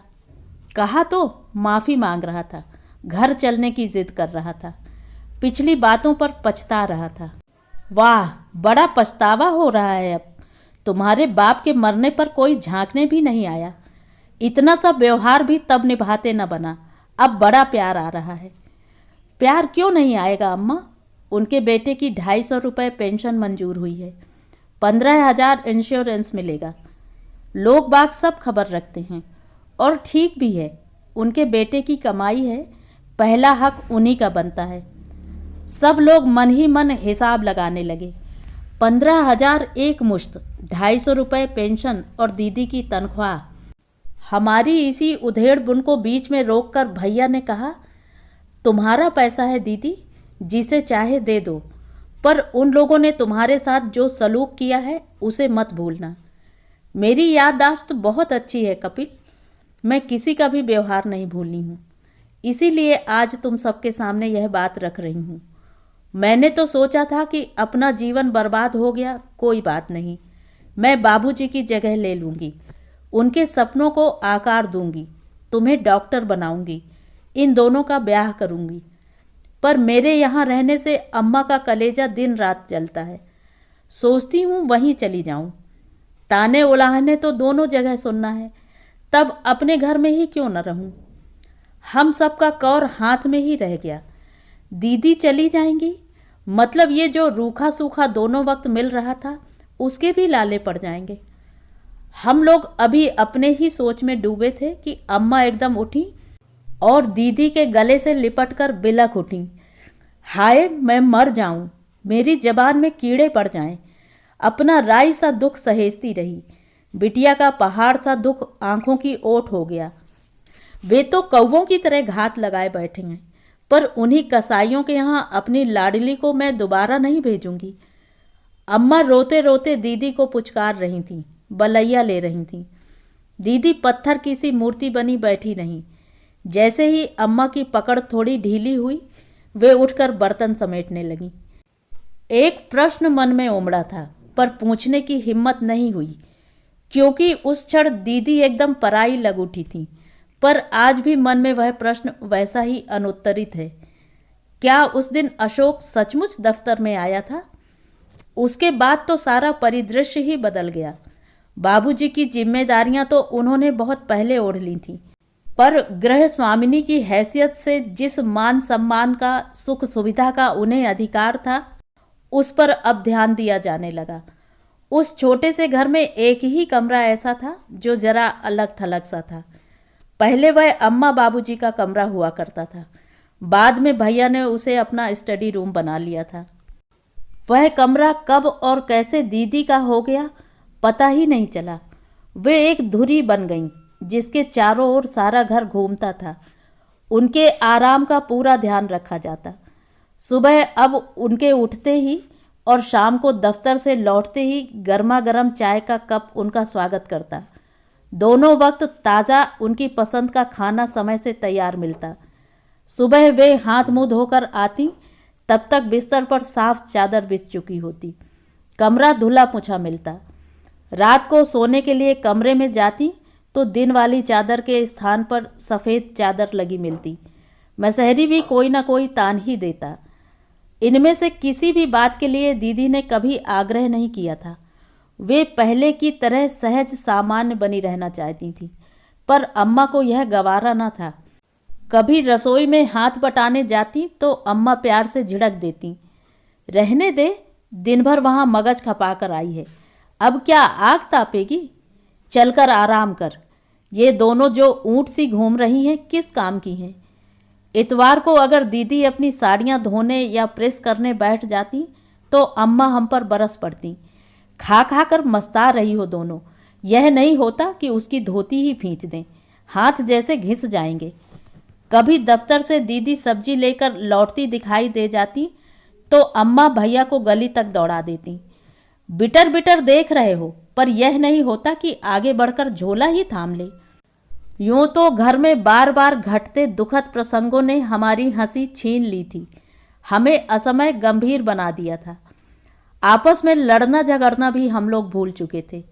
कहा तो माफ़ी मांग रहा था, घर चलने की जिद कर रहा था, पिछली बातों पर पछता रहा था। वाह, बड़ा पछतावा हो रहा है अब। तुम्हारे बाप के मरने पर कोई झांकने भी नहीं आया। इतना सा व्यवहार भी तब निभाते न बना, अब बड़ा प्यार आ रहा है। प्यार क्यों नहीं आएगा अम्मा? उनके बेटे की 250 रुपये पेंशन मंजूर हुई है, 15,000 इंश्योरेंस मिलेगा। लोग बाग सब खबर रखते हैं और ठीक भी है, उनके बेटे की कमाई है, पहला हक उन्हीं का बनता है। सब लोग मन ही मन हिसाब लगाने लगे। 15,000 एक मुश्त, 250 रुपये पेंशन और दीदी की तनख्वाह। हमारी इसी उधेड़ बुन को बीच में रोककर भैया ने कहा, तुम्हारा पैसा है दीदी, जिसे चाहे दे दो, पर उन लोगों ने तुम्हारे साथ जो सलूक किया है उसे मत भूलना। मेरी याददाश्त बहुत अच्छी है कपिल, मैं किसी का भी व्यवहार नहीं भूली हूँ, इसीलिए आज तुम सबके सामने यह बात रख रही हूँ। मैंने तो सोचा था कि अपना जीवन बर्बाद हो गया, कोई बात नहीं, मैं बाबूजी की जगह ले लूँगी, उनके सपनों को आकार दूंगी, तुम्हें डॉक्टर बनाऊंगी, इन दोनों का ब्याह करूंगी। पर मेरे यहाँ रहने से अम्मा का कलेजा दिन रात जलता है। सोचती हूँ वहीं चली जाऊँ। ताने उलाहने तो दोनों जगह सुनना है, तब अपने घर में ही क्यों न रहूँ। हम सबका कौर हाथ में ही रह गया। दीदी चली जाएंगी, मतलब ये जो रूखा सूखा दोनों वक्त मिल रहा था उसके भी लाले पड़ जाएंगे। हम लोग अभी अपने ही सोच में डूबे थे कि अम्मा एकदम उठी और दीदी के गले से लिपटकर बिलख उठी, हाय मैं मर जाऊं, मेरी जबान में कीड़े पड़ जाएं। अपना राई सा दुख सहेजती रही, बिटिया का पहाड़ सा दुख आंखों की ओट हो गया। वे तो कौवों की तरह घात लगाए बैठे हैं, पर उन्हीं कसाईयों के यहाँ अपनी लाडली को मैं दोबारा नहीं भेजूंगी। अम्मा रोते रोते दीदी को पुचकार रही थीं, बलैया ले रही थीं। दीदी पत्थर की सी मूर्ति बनी बैठी रहीं। जैसे ही अम्मा की पकड़ थोड़ी ढीली हुई, वे उठकर बर्तन समेटने लगीं। एक प्रश्न मन में उमड़ा था, पर पूछने की हिम्मत नहीं हुई, क्योंकि उस क्षण दीदी एकदम पराई लग उठी थी। पर आज भी मन में वह प्रश्न वैसा ही अनुत्तरित है। क्या उस दिन अशोक सचमुच दफ्तर में आया था? उसके बाद तो सारा परिदृश्य ही बदल गया। बाबूजी की जिम्मेदारियां तो उन्होंने बहुत पहले ओढ़ ली थीं, पर गृह स्वामिनी की हैसियत से जिस मान सम्मान का, सुख सुविधा का उन्हें अधिकार था, उस पर अब ध्यान दिया जाने लगा। उस छोटे से घर में एक ही कमरा ऐसा था जो जरा अलग थलग सा था। पहले वह अम्मा बाबूजी का कमरा हुआ करता था, बाद में भैया ने उसे अपना स्टडी रूम बना लिया था। वह कमरा कब और कैसे दीदी का हो गया पता ही नहीं चला। वे एक धुरी बन गईं जिसके चारों ओर सारा घर घूमता था। उनके आराम का पूरा ध्यान रखा जाता। सुबह अब उनके उठते ही और शाम को दफ्तर से लौटते ही गर्मा गर्म चाय का कप उनका स्वागत करता। दोनों वक्त ताज़ा उनकी पसंद का खाना समय से तैयार मिलता। सुबह वे हाथ मुंह धोकर आती, तब तक बिस्तर पर साफ चादर बिछ चुकी होती। कमरा धुला पुछा मिलता। रात को सोने के लिए कमरे में जाती तो दिन वाली चादर के स्थान पर सफ़ेद चादर लगी मिलती। मसहरी भी कोई ना कोई तान ही देता। इनमें से किसी भी बात के लिए दीदी ने कभी आग्रह नहीं किया था। वे पहले की तरह सहज सामान्य बनी रहना चाहती थी, पर अम्मा को यह गवारा न था। कभी रसोई में हाथ बटाने जाती तो अम्मा प्यार से झिड़क देती, रहने दे, दिन भर वहाँ मगज खपाकर आई है, अब क्या आग तापेगी, चलकर आराम कर। ये दोनों जो ऊँट सी घूम रही हैं किस काम की हैं। इतवार को अगर दीदी अपनी साड़ियाँ धोने या प्रेस करने बैठ जाती तो अम्मा हम पर बरस पड़ती, खा खा कर मस्ता रही हो दोनों, यह नहीं होता कि उसकी धोती ही खींच दें, हाथ जैसे घिस जाएंगे। कभी दफ्तर से दीदी सब्जी लेकर लौटती दिखाई दे जाती तो अम्मा भैया को गली तक दौड़ा देती, बिटर बिटर देख रहे हो, पर यह नहीं होता कि आगे बढ़कर झोला ही थाम ले। यूं तो घर में बार बार घटते दुखद प्रसंगों ने हमारी हंसी छीन ली थी, हमें असमय गंभीर बना दिया था। आपस में लड़ना झगड़ना भी हम लोग भूल चुके थे।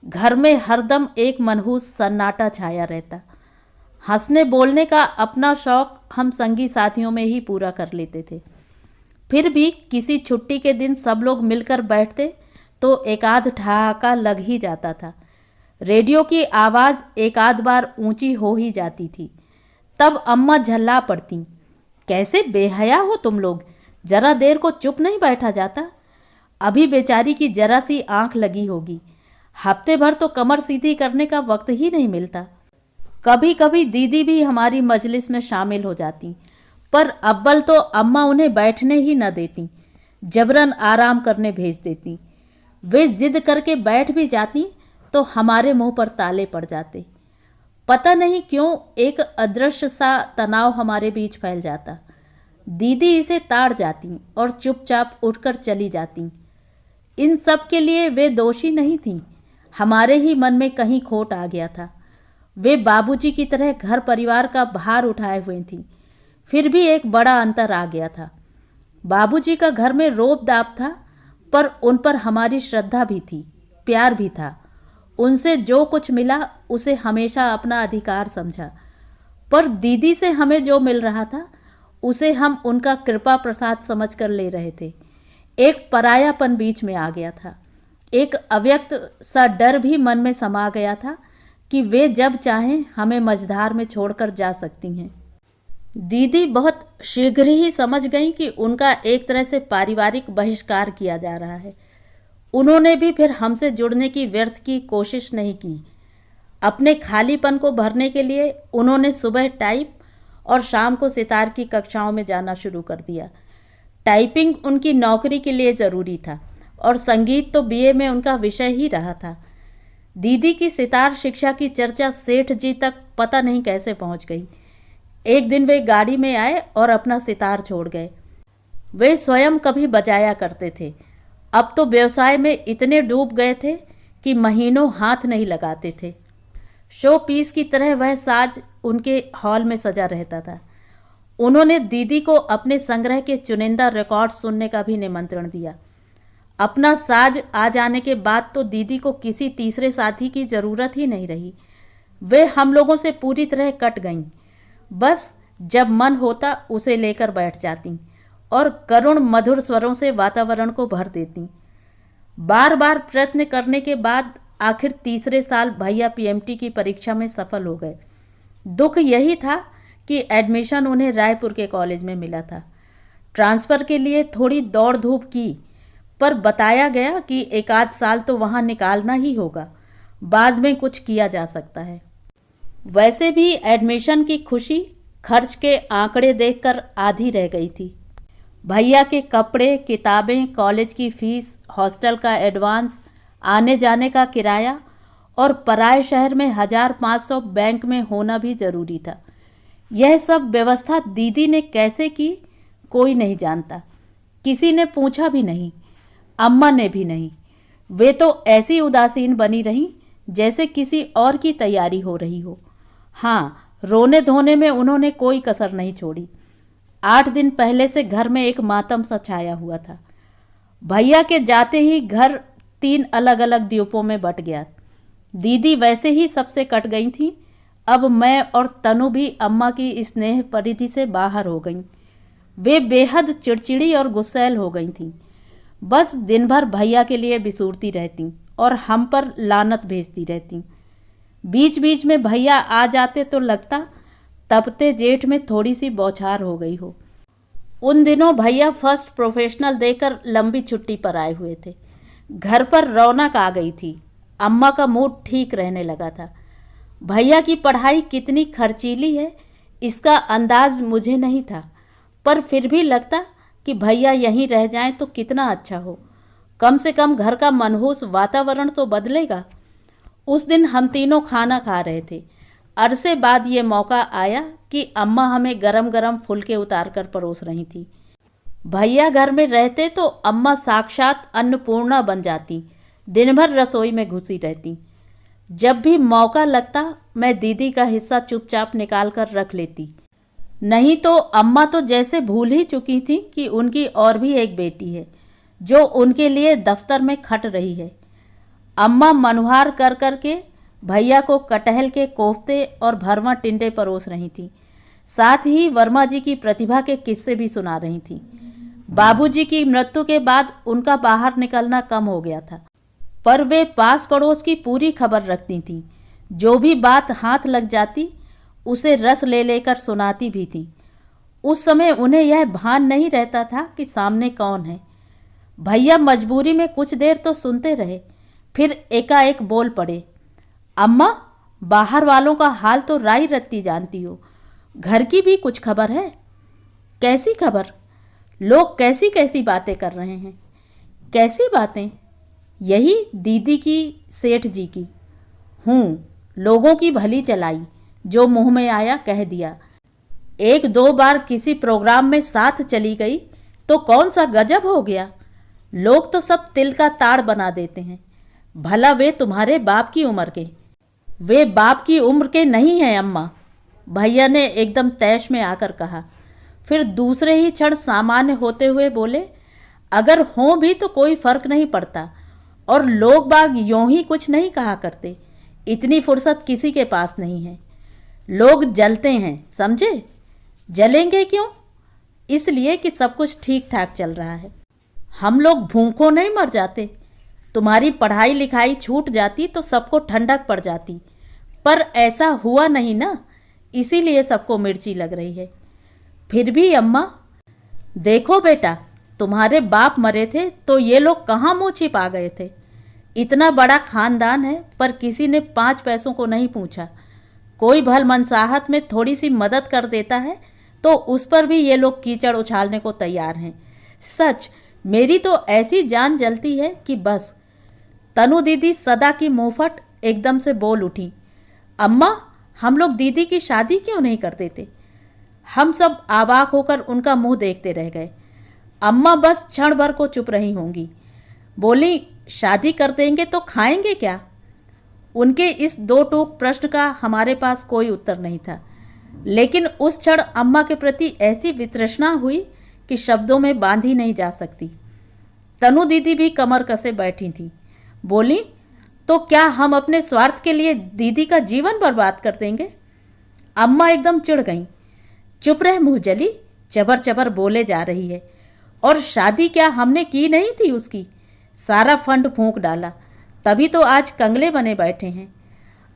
घर में हरदम एक मनहूस सन्नाटा छाया रहता। हंसने बोलने का अपना शौक हम संगी साथियों में ही पूरा कर लेते थे। फिर भी किसी छुट्टी के दिन सब लोग मिलकर बैठते तो एकाध ठहाका लग ही जाता था। रेडियो की आवाज़ एक आध बार ऊंची हो ही जाती थी। तब अम्मा झल्ला पड़ती, कैसे बेहया हो तुम लोग, जरा देर को चुप नहीं बैठा जाता। अभी बेचारी की जरा सी आंख लगी होगी, हफ्ते भर तो कमर सीधी करने का वक्त ही नहीं मिलता। कभी कभी दीदी भी हमारी मजलिस में शामिल हो जाती, पर अव्वल तो अम्मा उन्हें बैठने ही न देती, जबरन आराम करने भेज देती। वे जिद करके बैठ भी जाती तो हमारे मुंह पर ताले पड़ जाते। पता नहीं क्यों एक अदृश्य सा तनाव हमारे बीच फैल जाता। दीदी इसे ताड़ जाती और चुपचाप उठकर चली जाती। इन सब के लिए वे दोषी नहीं थीं, हमारे ही मन में कहीं खोट आ गया था। वे बाबूजी की तरह घर परिवार का भार उठाए हुए थीं, फिर भी एक बड़ा अंतर आ गया था। बाबूजी का घर में रोब दाब था, पर उन पर हमारी श्रद्धा भी थी, प्यार भी था। उनसे जो कुछ मिला उसे हमेशा अपना अधिकार समझा, पर दीदी से हमें जो मिल रहा था उसे हम उनका कृपा प्रसाद समझकर ले रहे थे। एक परायापन बीच में आ गया था। एक अव्यक्त सा डर भी मन में समा गया था कि वे जब चाहें हमें मझधार में छोड़कर जा सकती हैं। दीदी बहुत शीघ्र ही समझ गईं कि उनका एक तरह से पारिवारिक बहिष्कार किया जा रहा है। उन्होंने भी फिर हमसे जुड़ने की व्यर्थ की कोशिश नहीं की। अपने खालीपन को भरने के लिए उन्होंने सुबह टाइप और शाम को सितार की कक्षाओं में जाना शुरू कर दिया। टाइपिंग उनकी नौकरी के लिए ज़रूरी था और संगीत तो बीए में उनका विषय ही रहा था। दीदी की सितार शिक्षा की चर्चा सेठ जी तक पता नहीं कैसे पहुंच गई। एक दिन वे गाड़ी में आए और अपना सितार छोड़ गए। वे स्वयं कभी बजाया करते थे, अब तो व्यवसाय में इतने डूब गए थे कि महीनों हाथ नहीं लगाते थे। शो पीस की तरह वह साज उनके हॉल में सजा रहता था। उन्होंने दीदी को अपने संग्रह के चुनिंदा रिकॉर्ड सुनने का भी निमंत्रण दिया। अपना साज आ जाने के बाद तो दीदी को किसी तीसरे साथी की ज़रूरत ही नहीं रही। वे हम लोगों से पूरी तरह कट गईं। बस जब मन होता उसे लेकर बैठ जाती और करुण मधुर स्वरों से वातावरण को भर देती। बार बार प्रयत्न करने के बाद आखिर तीसरे साल भैया पीएमटी की परीक्षा में सफल हो गए। दुख यही था कि एडमिशन उन्हें रायपुर के कॉलेज में मिला था। ट्रांसफ़र के लिए थोड़ी दौड़ धूप की, पर बताया गया कि एक आध साल तो वहाँ निकालना ही होगा, बाद में कुछ किया जा सकता है। वैसे भी एडमिशन की खुशी खर्च के आंकड़े देखकर आधी रह गई थी। भैया के कपड़े, किताबें, कॉलेज की फीस, हॉस्टल का एडवांस, आने जाने का किराया और पराए शहर में 1500 बैंक में होना भी ज़रूरी था। यह सब व्यवस्था दीदी ने कैसे की कोई नहीं जानता। किसी ने पूछा भी नहीं, अम्मा ने भी नहीं। वे तो ऐसी उदासीन बनी रहीं जैसे किसी और की तैयारी हो रही हो। हाँ, रोने धोने में उन्होंने कोई कसर नहीं छोड़ी। 8 दिन पहले से घर में एक मातम सा छाया हुआ था। भैया के जाते ही घर 3 अलग अलग द्वीपों में बट गया। दीदी वैसे ही सबसे कट गई थी। अब मैं और तनु भी अम्मा की स्नेह परिधि से बाहर हो गईं। वे बेहद चिड़चिड़ी और गुस्सैल हो गई थीं। बस दिन भर भैया के लिए बिसूरती रहती और हम पर लानत भेजती रहती। बीच बीच में भैया आ जाते तो लगता तपते जेठ में थोड़ी सी बौछार हो गई हो। उन दिनों भैया फर्स्ट प्रोफेशनल देकर लंबी छुट्टी पर आए हुए थे। घर पर रौनक आ गई थी। अम्मा का मूड ठीक रहने लगा था। भैया की पढ़ाई कितनी खर्चीली है इसका अंदाज मुझे नहीं था, पर फिर भी लगता कि भैया यहीं रह जाएं तो कितना अच्छा हो। कम से कम घर का मनहूस वातावरण तो बदलेगा। उस दिन हम तीनों खाना खा रहे थे। अरसे बाद ये मौका आया कि अम्मा हमें गरम गरम फुलके उतार कर परोस रही थी। भैया घर में रहते तो अम्मा साक्षात अन्नपूर्णा बन जाती, दिन भर रसोई में घुसी रहती। जब भी मौका लगता मैं दीदी का हिस्सा चुपचाप निकाल कर रख लेती। नहीं तो अम्मा तो जैसे भूल ही चुकी थी कि उनकी और भी एक बेटी है जो उनके लिए दफ्तर में खट रही है। अम्मा मनुहार कर कर के भैया को कटहल के कोफ्ते और भरवा टिंडे परोस रही थी। साथ ही वर्मा जी की प्रतिभा के किस्से भी सुना रही थी। बाबूजी की मृत्यु के बाद उनका बाहर निकलना कम हो गया था, पर वे पास पड़ोस की पूरी खबर रखती थीं। जो भी बात हाथ लग जाती उसे रस ले लेकर सुनाती भी थी। उस समय उन्हें यह भान नहीं रहता था कि सामने कौन है। भैया मजबूरी में कुछ देर तो सुनते रहे, फिर एकाएक बोल पड़े, अम्मा, बाहर वालों का हाल तो राई रत्ती जानती हो, घर की भी कुछ खबर है? कैसी खबर? लोग कैसी कैसी बातें कर रहे हैं। कैसी बातें? यही दीदी की, सेठ जी की। लोगों की भली चलाई, जो मुंह में आया कह दिया। 1-2 बार किसी प्रोग्राम में साथ चली गई तो कौन सा गजब हो गया। लोग तो सब तिल का ताड़ बना देते हैं। भला वे तुम्हारे बाप की उम्र के? वे बाप की उम्र के नहीं हैं अम्मा, भैया ने एकदम तैश में आकर कहा। फिर दूसरे ही क्षण सामान्य होते हुए बोले, अगर हों भी तो कोई फर्क नहीं पड़ता, और लोग बाग यूं ही कुछ नहीं कहा करते। इतनी फुर्सत किसी के पास नहीं है। लोग जलते हैं, समझे? जलेंगे क्यों? इसलिए कि सब कुछ ठीक ठाक चल रहा है। हम लोग भूखों नहीं मर जाते। तुम्हारी पढ़ाई लिखाई छूट जाती तो सबको ठंडक पड़ जाती, पर ऐसा हुआ नहीं ना, इसीलिए सबको मिर्ची लग रही है। फिर भी अम्मा, देखो बेटा, तुम्हारे बाप मरे थे तो ये लोग कहाँ मुँह छिपा गए थे। इतना बड़ा खानदान है, पर किसी ने 5 पैसों को नहीं पूछा। कोई भल मनसाहत में थोड़ी सी मदद कर देता है तो उस पर भी ये लोग कीचड़ उछालने को तैयार हैं। सच, मेरी तो ऐसी जान जलती है कि बस। तनु दीदी सदा की मुंहफट एकदम से बोल उठी, अम्मा, हम लोग दीदी की शादी क्यों नहीं करते थे? हम सब आवाक होकर उनका मुंह देखते रह गए। अम्मा बस क्षण भर को चुप रही होंगी। बोली, शादी कर देंगे तो खाएंगे क्या? उनके इस 2 टूक प्रश्न का हमारे पास कोई उत्तर नहीं था, लेकिन उस क्षण अम्मा के प्रति ऐसी वितृष्णा हुई कि शब्दों में बांधी नहीं जा सकती। तनु दीदी भी कमर कसे बैठी थी। बोली, तो क्या हम अपने स्वार्थ के लिए दीदी का जीवन बर्बाद कर देंगे? अम्मा एकदम चिढ़ गईं। चुप रह मुँह जली, चबर चबर बोले जा रही है। और शादी क्या हमने की नहीं थी उसकी? सारा फंड फूंक डाला, तभी तो आज कंगले बने बैठे हैं।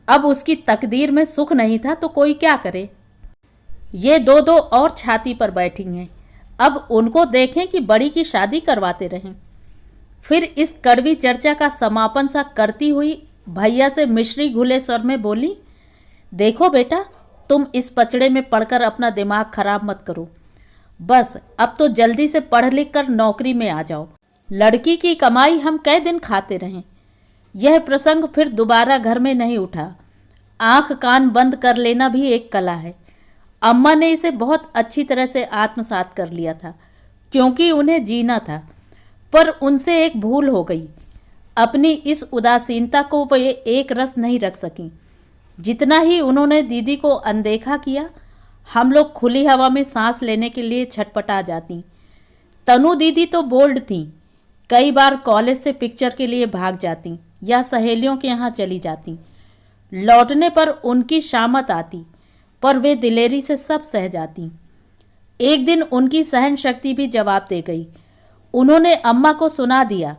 अब उसकी तकदीर में सुख नहीं था तो कोई क्या करे। ये 2-2 और छाती पर बैठी हैं। अब उनको देखें कि बड़ी की शादी करवाते रहें। फिर इस कड़वी चर्चा का समापन सा करती हुई भैया से मिश्री घुले स्वर में बोली, देखो बेटा, तुम इस पचड़े में पढ़कर अपना दिमाग खराब मत करो। बस अब तो जल्दी से पढ़ लिख कर नौकरी में आ जाओ। लड़की की कमाई हम कै दिन खाते रहें। यह प्रसंग फिर दोबारा घर में नहीं उठा। आंख कान बंद कर लेना भी एक कला है। अम्मा ने इसे बहुत अच्छी तरह से आत्मसात कर लिया था, क्योंकि उन्हें जीना था। पर उनसे एक भूल हो गई। अपनी इस उदासीनता को वे एक रस नहीं रख सकीं। जितना ही उन्होंने दीदी को अनदेखा किया, हम लोग खुली हवा में सांस लेने के लिए छटपटा जाती। तनु दीदी तो बोल्ड थीं। कई बार कॉलेज से पिक्चर के लिए भाग जाती या सहेलियों के यहाँ चली जाती। लौटने पर उनकी शामत आती, पर वे दिलेरी से सब सह जाती। एक दिन उनकी सहन शक्ति भी जवाब दे गई। उन्होंने अम्मा को सुना दिया,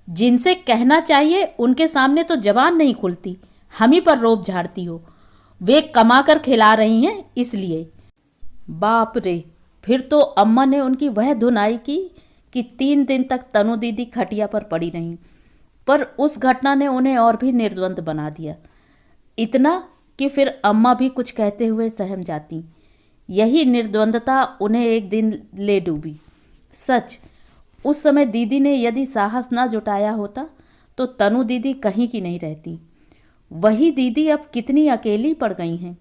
जिनसे कहना चाहिए उनके सामने तो जबान नहीं खुलती, हम ही पर रोब झाड़ती हो। वे कमा कर खिला रही हैं इसलिए। बाप रे! फिर तो अम्मा ने उनकी वह धुनाई की कि 3 दिन तक तनु दीदी खटिया पर पड़ी रहीं। पर उस घटना ने उन्हें और भी निर्द्वंद बना दिया, इतना कि फिर अम्मा भी कुछ कहते हुए सहम जाती। यही निर्द्वंदता उन्हें एक दिन ले डूबी। सच, उस समय दीदी ने यदि साहस ना जुटाया होता तो तनु दीदी कहीं की नहीं रहती। वही दीदी अब कितनी अकेली पड़ गई हैं।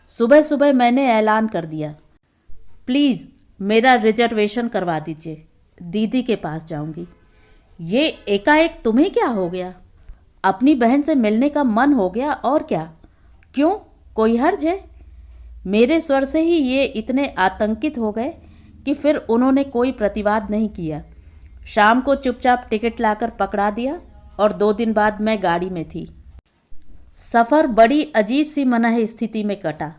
सुबह सुबह मैंने ऐलान कर दिया, प्लीज़ मेरा रिजर्वेशन करवा दीजिए, दीदी के पास जाऊंगी। ये एकाएक तुम्हें क्या हो गया? अपनी बहन से मिलने का मन हो गया और क्या? क्यों, कोई हर्ज है? मेरे स्वर से ही ये इतने आतंकित हो गए कि फिर उन्होंने कोई प्रतिवाद नहीं किया। शाम को चुपचाप टिकट लाकर पकड़ा दिया और 2 दिन बाद मैं गाड़ी में थी। सफ़र बड़ी अजीब सी मनह स्थिति में कटा।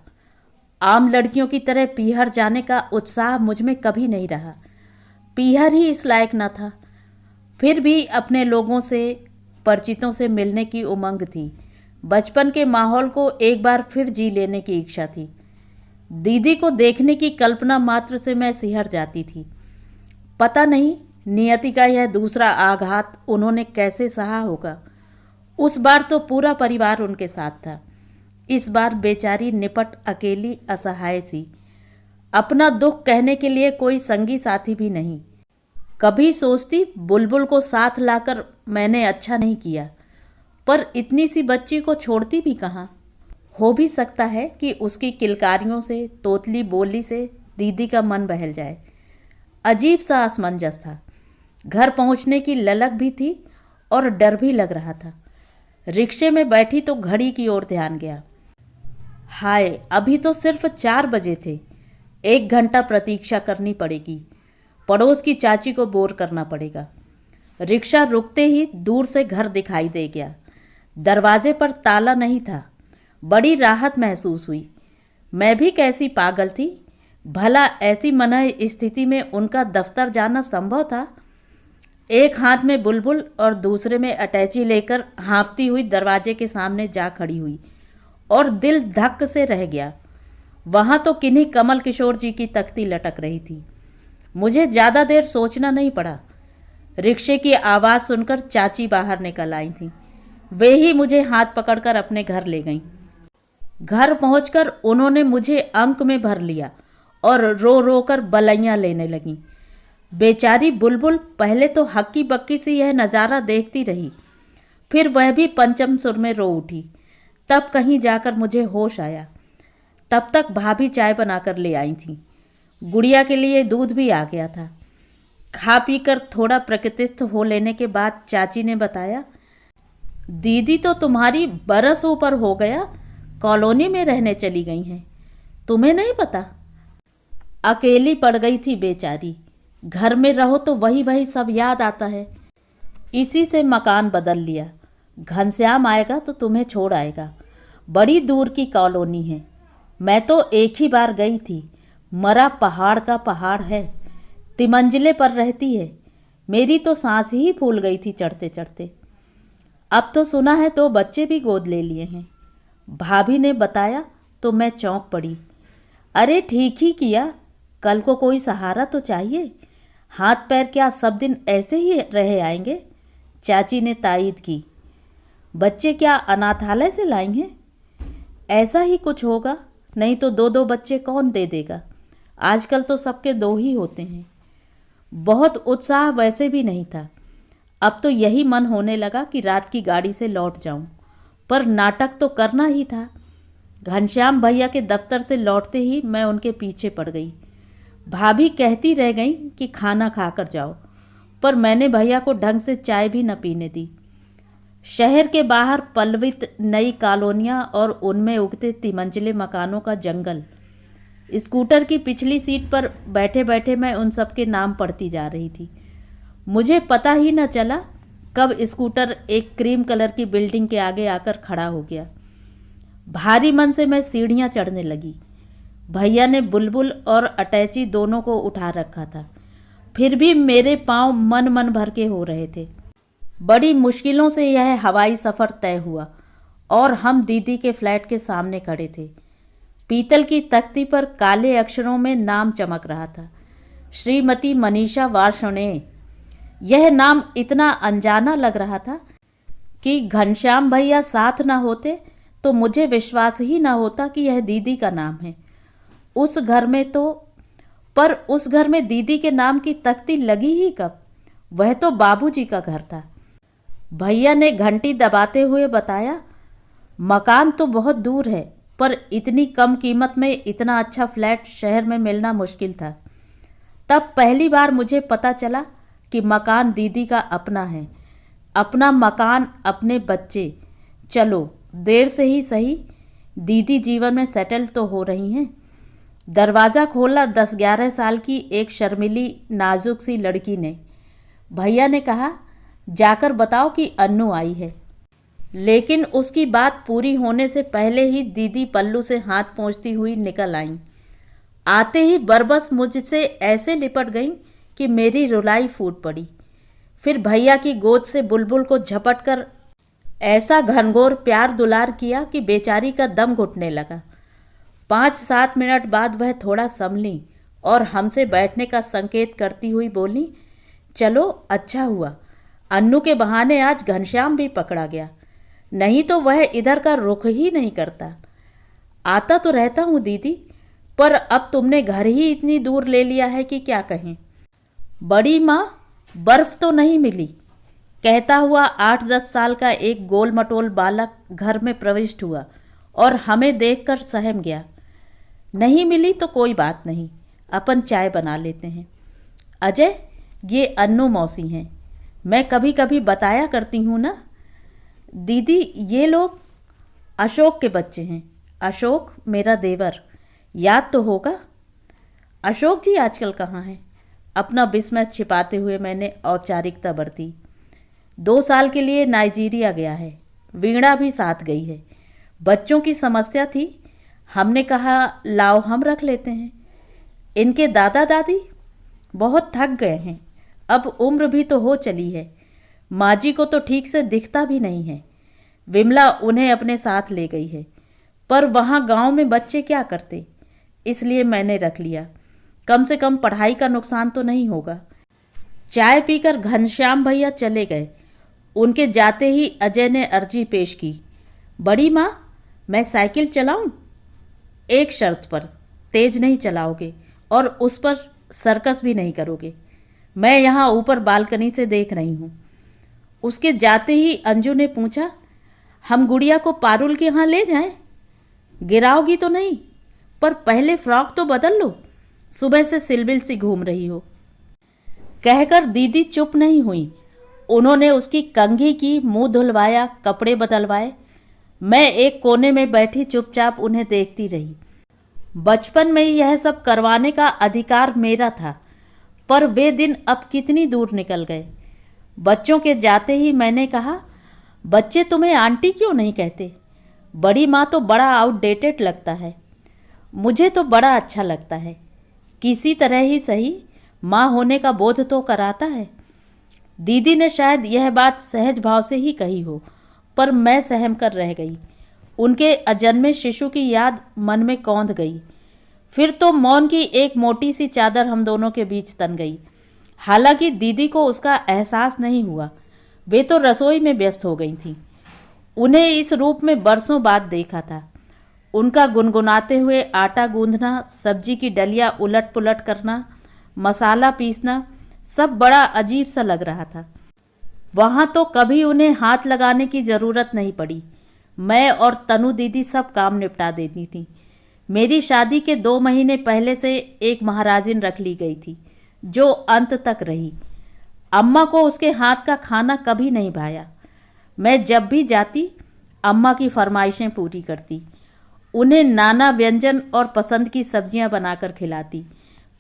आम लड़कियों की तरह पीहर जाने का उत्साह मुझ में कभी नहीं रहा। पीहर ही इस लायक न था। फिर भी अपने लोगों से, परिचितों से मिलने की उमंग थी। बचपन के माहौल को एक बार फिर जी लेने की इच्छा थी। दीदी को देखने की कल्पना मात्र से मैं सिहर जाती थी। पता नहीं नियति का यह दूसरा आघात उन्होंने कैसे सहा होगा। उस बार तो पूरा परिवार उनके साथ था। इस बार बेचारी निपट अकेली असहाय सी। अपना दुख कहने के लिए कोई संगी साथी भी नहीं। कभी सोचती बुलबुल को साथ लाकर मैंने अच्छा नहीं किया, पर इतनी सी बच्ची को छोड़ती भी कहाँ। हो भी सकता है कि उसकी किलकारियों से, तोतली बोली से दीदी का मन बहल जाए। अजीब सा असमंजस था। घर पहुंचने की ललक भी थी और डर भी लग रहा था। रिक्शे में बैठी तो घड़ी की ओर ध्यान गया। हाय, अभी तो सिर्फ 4 बजे थे। 1 घंटा प्रतीक्षा करनी पड़ेगी। पड़ोस की चाची को बोर करना पड़ेगा। रिक्शा रुकते ही दूर से घर दिखाई दे गया। दरवाजे पर ताला नहीं था। बड़ी राहत महसूस हुई। मैं भी कैसी पागल थी। भला ऐसी मनह स्थिति में उनका दफ्तर जाना संभव था? एक हाथ में बुलबुल और दूसरे में अटैची लेकर हाँफती हुई दरवाजे के सामने जा खड़ी हुई और दिल धक से रह गया। वहाँ तो किन्हीं कमल किशोर जी की तख्ती लटक रही थी। मुझे ज़्यादा देर सोचना नहीं पड़ा। रिक्शे की आवाज़ सुनकर चाची बाहर निकल आई थी। वे ही मुझे हाथ पकड़कर अपने घर ले गईं। घर पहुंचकर उन्होंने मुझे अंक में भर लिया और रो रो कर बलैयाँ लेने लगीं। बेचारी बुलबुल पहले तो हक्की बक्की सी यह नज़ारा देखती रही, फिर वह भी पंचम सुर में रो उठी। तब कहीं जाकर मुझे होश आया। तब तक भाभी चाय बनाकर ले आई थी। गुड़िया के लिए दूध भी आ गया था। खा पी कर थोड़ा प्रकृतिस्थ हो लेने के बाद चाची ने बताया, दीदी तो तुम्हारी बरस ऊपर हो गया कॉलोनी में रहने चली गई हैं। तुम्हें नहीं पता? अकेली पड़ गई थी बेचारी। घर में रहो तो वही वही सब याद आता है। इसी से मकान बदल लिया। घनश्याम आएगा तो तुम्हें छोड़ आएगा। बड़ी दूर की कॉलोनी है। मैं तो एक ही बार गई थी। मरा पहाड़ का पहाड़ है। तिमंजिले पर रहती है। मेरी तो सांस ही फूल गई थी चढ़ते चढ़ते। अब तो सुना है 2 बच्चे भी गोद ले लिए हैं। भाभी ने बताया तो मैं चौंक पड़ी। अरे ठीक ही किया, कल को कोई सहारा तो चाहिए। हाथ पैर क्या सब दिन ऐसे ही रहे आएंगे? चाची ने तायीद की। बच्चे क्या अनाथालय से लाई हैं? ऐसा ही कुछ होगा, नहीं तो दो दो बच्चे कौन दे देगा? आजकल तो सबके दो ही होते हैं। बहुत उत्साह वैसे भी नहीं था। अब तो यही मन होने लगा कि रात की गाड़ी से लौट जाऊं, पर नाटक तो करना ही था। घनश्याम भैया के दफ्तर से लौटते ही मैं उनके पीछे पड़ गई। भाभी कहती रह गई कि खाना खाकर जाओ, पर मैंने भैया को ढंग से चाय भी न पीने दी। शहर के बाहर पल्लवित नई कॉलोनियाँ और उनमें उगते तिमंचले मकानों का जंगल। स्कूटर की पिछली सीट पर बैठे बैठे मैं उन सब के नाम पढ़ती जा रही थी। मुझे पता ही न चला कब स्कूटर एक क्रीम कलर की बिल्डिंग के आगे आकर खड़ा हो गया। भारी मन से मैं सीढ़ियाँ चढ़ने लगी। भैया ने बुलबुल और अटैची दोनों को उठा रखा था, फिर भी मेरे पाँव मन मन भर के हो रहे थे। बड़ी मुश्किलों से यह हवाई सफ़र तय हुआ और हम दीदी के फ्लैट के सामने खड़े थे। पीतल की तख्ती पर काले अक्षरों में नाम चमक रहा था, श्रीमती मनीषा वार्ष्णेय। यह नाम इतना अनजाना लग रहा था कि घनश्याम भैया साथ न होते तो मुझे विश्वास ही न होता कि यह दीदी का नाम है। उस घर में दीदी के नाम की तख्ती लगी ही कब? वह तो बाबूजी का घर था। भैया ने घंटी दबाते हुए बताया, मकान तो बहुत दूर है, पर इतनी कम कीमत में इतना अच्छा फ्लैट शहर में मिलना मुश्किल था। तब पहली बार मुझे पता चला कि मकान दीदी का अपना है। अपना मकान, अपने बच्चे। चलो देर से ही सही, दीदी जीवन में सेटल तो हो रही हैं। दरवाज़ा खोला 10-11 साल की एक शर्मीली नाजुक सी लड़की ने। भैया ने कहा, जाकर बताओ कि अन्नू आई है। लेकिन उसकी बात पूरी होने से पहले ही दीदी पल्लू से हाथ पोंछती हुई निकल आईं। आते ही बरबस मुझसे ऐसे लिपट गईं कि मेरी रुलाई फूट पड़ी। फिर भैया की गोद से बुलबुल को झपट कर ऐसा घनघोर प्यार दुलार किया कि बेचारी का दम घुटने लगा। 5-7 मिनट बाद वह थोड़ा संभली और हमसे बैठने का संकेत करती हुई बोली, चलो अच्छा हुआ, अन्नू के बहाने आज घनश्याम भी पकड़ा गया, नहीं तो वह इधर का रुख ही नहीं करता। आता तो रहता हूँ दीदी, पर अब तुमने घर ही इतनी दूर ले लिया है कि क्या कहें। बड़ी माँ, बर्फ तो नहीं मिली? कहता हुआ 8-10 साल का एक गोल मटोल बालक घर में प्रविष्ट हुआ और हमें देखकर सहम गया। नहीं मिली तो कोई बात नहीं, अपन चाय बना लेते हैं। अजय, ये अन्नू मौसी हैं, मैं कभी कभी बताया करती हूँ ना। दीदी, ये लोग अशोक के बच्चे हैं। अशोक मेरा देवर, याद तो होगा। अशोक जी आजकल कहाँ हैं? अपना विस्मय छिपाते हुए मैंने औपचारिकता बरती। 2 साल के लिए नाइजीरिया गया है, वीणा भी साथ गई है। बच्चों की समस्या थी, हमने कहा लाओ हम रख लेते हैं। इनके दादा दादी बहुत थक गए हैं, अब उम्र भी तो हो चली है। माँ जी को तो ठीक से दिखता भी नहीं है। विमला उन्हें अपने साथ ले गई है, पर वहाँ गांव में बच्चे क्या करते, इसलिए मैंने रख लिया। कम से कम पढ़ाई का नुकसान तो नहीं होगा। चाय पीकर घनश्याम भैया चले गए। उनके जाते ही अजय ने अर्जी पेश की, बड़ी माँ, मैं साइकिल चलाऊं? एक शर्त पर, तेज नहीं चलाओगे और उस पर सर्कस भी नहीं करोगे। मैं यहाँ ऊपर बालकनी से देख रही हूँ। उसके जाते ही अंजू ने पूछा, हम गुड़िया को पारुल के यहाँ ले जाएं? गिराओगी तो नहीं? पर पहले फ्रॉक तो बदल लो, सुबह से सिलबिल सी घूम रही हो। कहकर दीदी चुप नहीं हुई। उन्होंने उसकी कंघी की, मुंह धुलवाया, कपड़े बदलवाए। मैं एक कोने में बैठी चुपचाप उन्हें देखती रही। बचपन में यह सब करवाने का अधिकार मेरा था, पर वे दिन अब कितनी दूर निकल गए। बच्चों के जाते ही मैंने कहा, बच्चे तुम्हें आंटी क्यों नहीं कहते? बड़ी माँ तो बड़ा आउटडेटेड लगता है। मुझे तो बड़ा अच्छा लगता है, किसी तरह ही सही माँ होने का बोध तो कराता है। दीदी ने शायद यह बात सहज भाव से ही कही हो, पर मैं सहम कर रह गई। उनके अजन्मे शिशु की याद मन में कौंध गई। फिर तो मौन की एक मोटी सी चादर हम दोनों के बीच तन गई। हालांकि दीदी को उसका एहसास नहीं हुआ। वे तो रसोई में व्यस्त हो गई थीं। उन्हें इस रूप में बरसों बाद देखा था। उनका गुनगुनाते हुए आटा गूंदना, सब्जी की डलिया उलट पुलट करना, मसाला पीसना, सब बड़ा अजीब सा लग रहा था। वहाँ तो कभी उन्हें हाथ लगाने की ज़रूरत नहीं पड़ी। मैं और तनु दीदी सब काम निपटा देती थी। मेरी शादी के 2 महीने पहले से एक महाराजिन रख ली गई थी, जो अंत तक रही। अम्मा को उसके हाथ का खाना कभी नहीं भाया। मैं जब भी जाती, अम्मा की फरमाइशें पूरी करती, उन्हें नाना व्यंजन और पसंद की सब्जियां बनाकर खिलाती।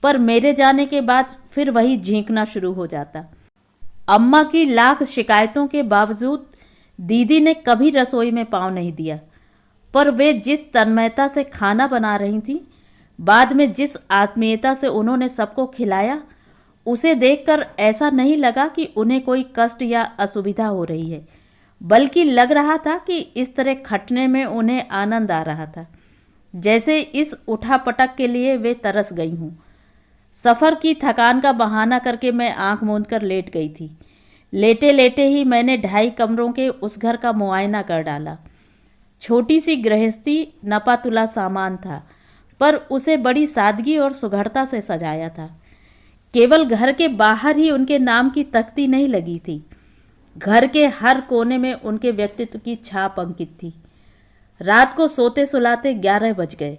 पर मेरे जाने के बाद फिर वही झींकना शुरू हो जाता। अम्मा की लाख शिकायतों के बावजूद दीदी ने कभी रसोई में पाँव नहीं दिया। पर वे जिस तन्मयता से खाना बना रही थीं, बाद में जिस आत्मीयता से उन्होंने सबको खिलाया, उसे देखकर ऐसा नहीं लगा कि उन्हें कोई कष्ट या असुविधा हो रही है, बल्कि लग रहा था कि इस तरह खटने में उन्हें आनंद आ रहा था, जैसे इस उठापटक के लिए वे तरस गई हूँ। सफ़र की थकान का बहाना करके मैं आंख मूंद कर लेट गई थी। लेटे लेटे ही मैंने 2.5 कमरों के उस घर का मुआयना कर डाला। छोटी सी गृहस्थी, नपा तुला सामान था, पर उसे बड़ी सादगी और सुघड़ता से सजाया था। केवल घर के बाहर ही उनके नाम की तख्ती नहीं लगी थी, घर के हर कोने में उनके व्यक्तित्व की छाप अंकित थी। रात को सोते सुलाते 11 बज गए।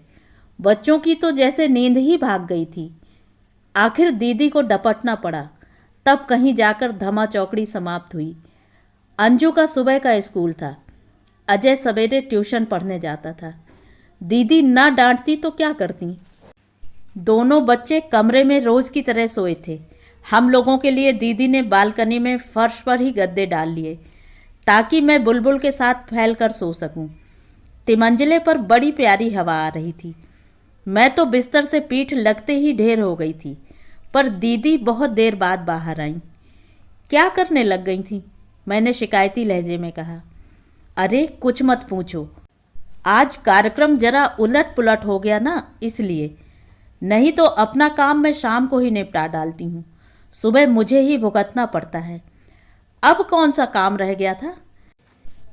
बच्चों की तो जैसे नींद ही भाग गई थी। आखिर दीदी को डपटना पड़ा, तब कहीं जाकर धमा चौकड़ी समाप्त हुई। अंजू का सुबह का स्कूल था। अजय सवेरे ट्यूशन पढ़ने जाता था। दीदी ना डांटती तो क्या करती। दोनों बच्चे कमरे में रोज की तरह सोए थे। हम लोगों के लिए दीदी ने बालकनी में फर्श पर ही गद्दे डाल लिए, ताकि मैं बुलबुल के साथ फैल कर सो सकूं। तिमंजिले पर बड़ी प्यारी हवा आ रही थी। मैं तो बिस्तर से पीठ लगते ही ढेर हो गई थी, पर दीदी बहुत देर बाद बाहर आईं। क्या करने लग गई थी? मैंने शिकायती लहजे में कहा। अरे कुछ मत पूछो, आज कार्यक्रम जरा उलट पुलट हो गया ना, इसलिए। नहीं तो अपना काम मैं शाम को ही निपटा डालती हूँ, सुबह मुझे ही भुगतना पड़ता है। अब कौन सा काम रह गया था?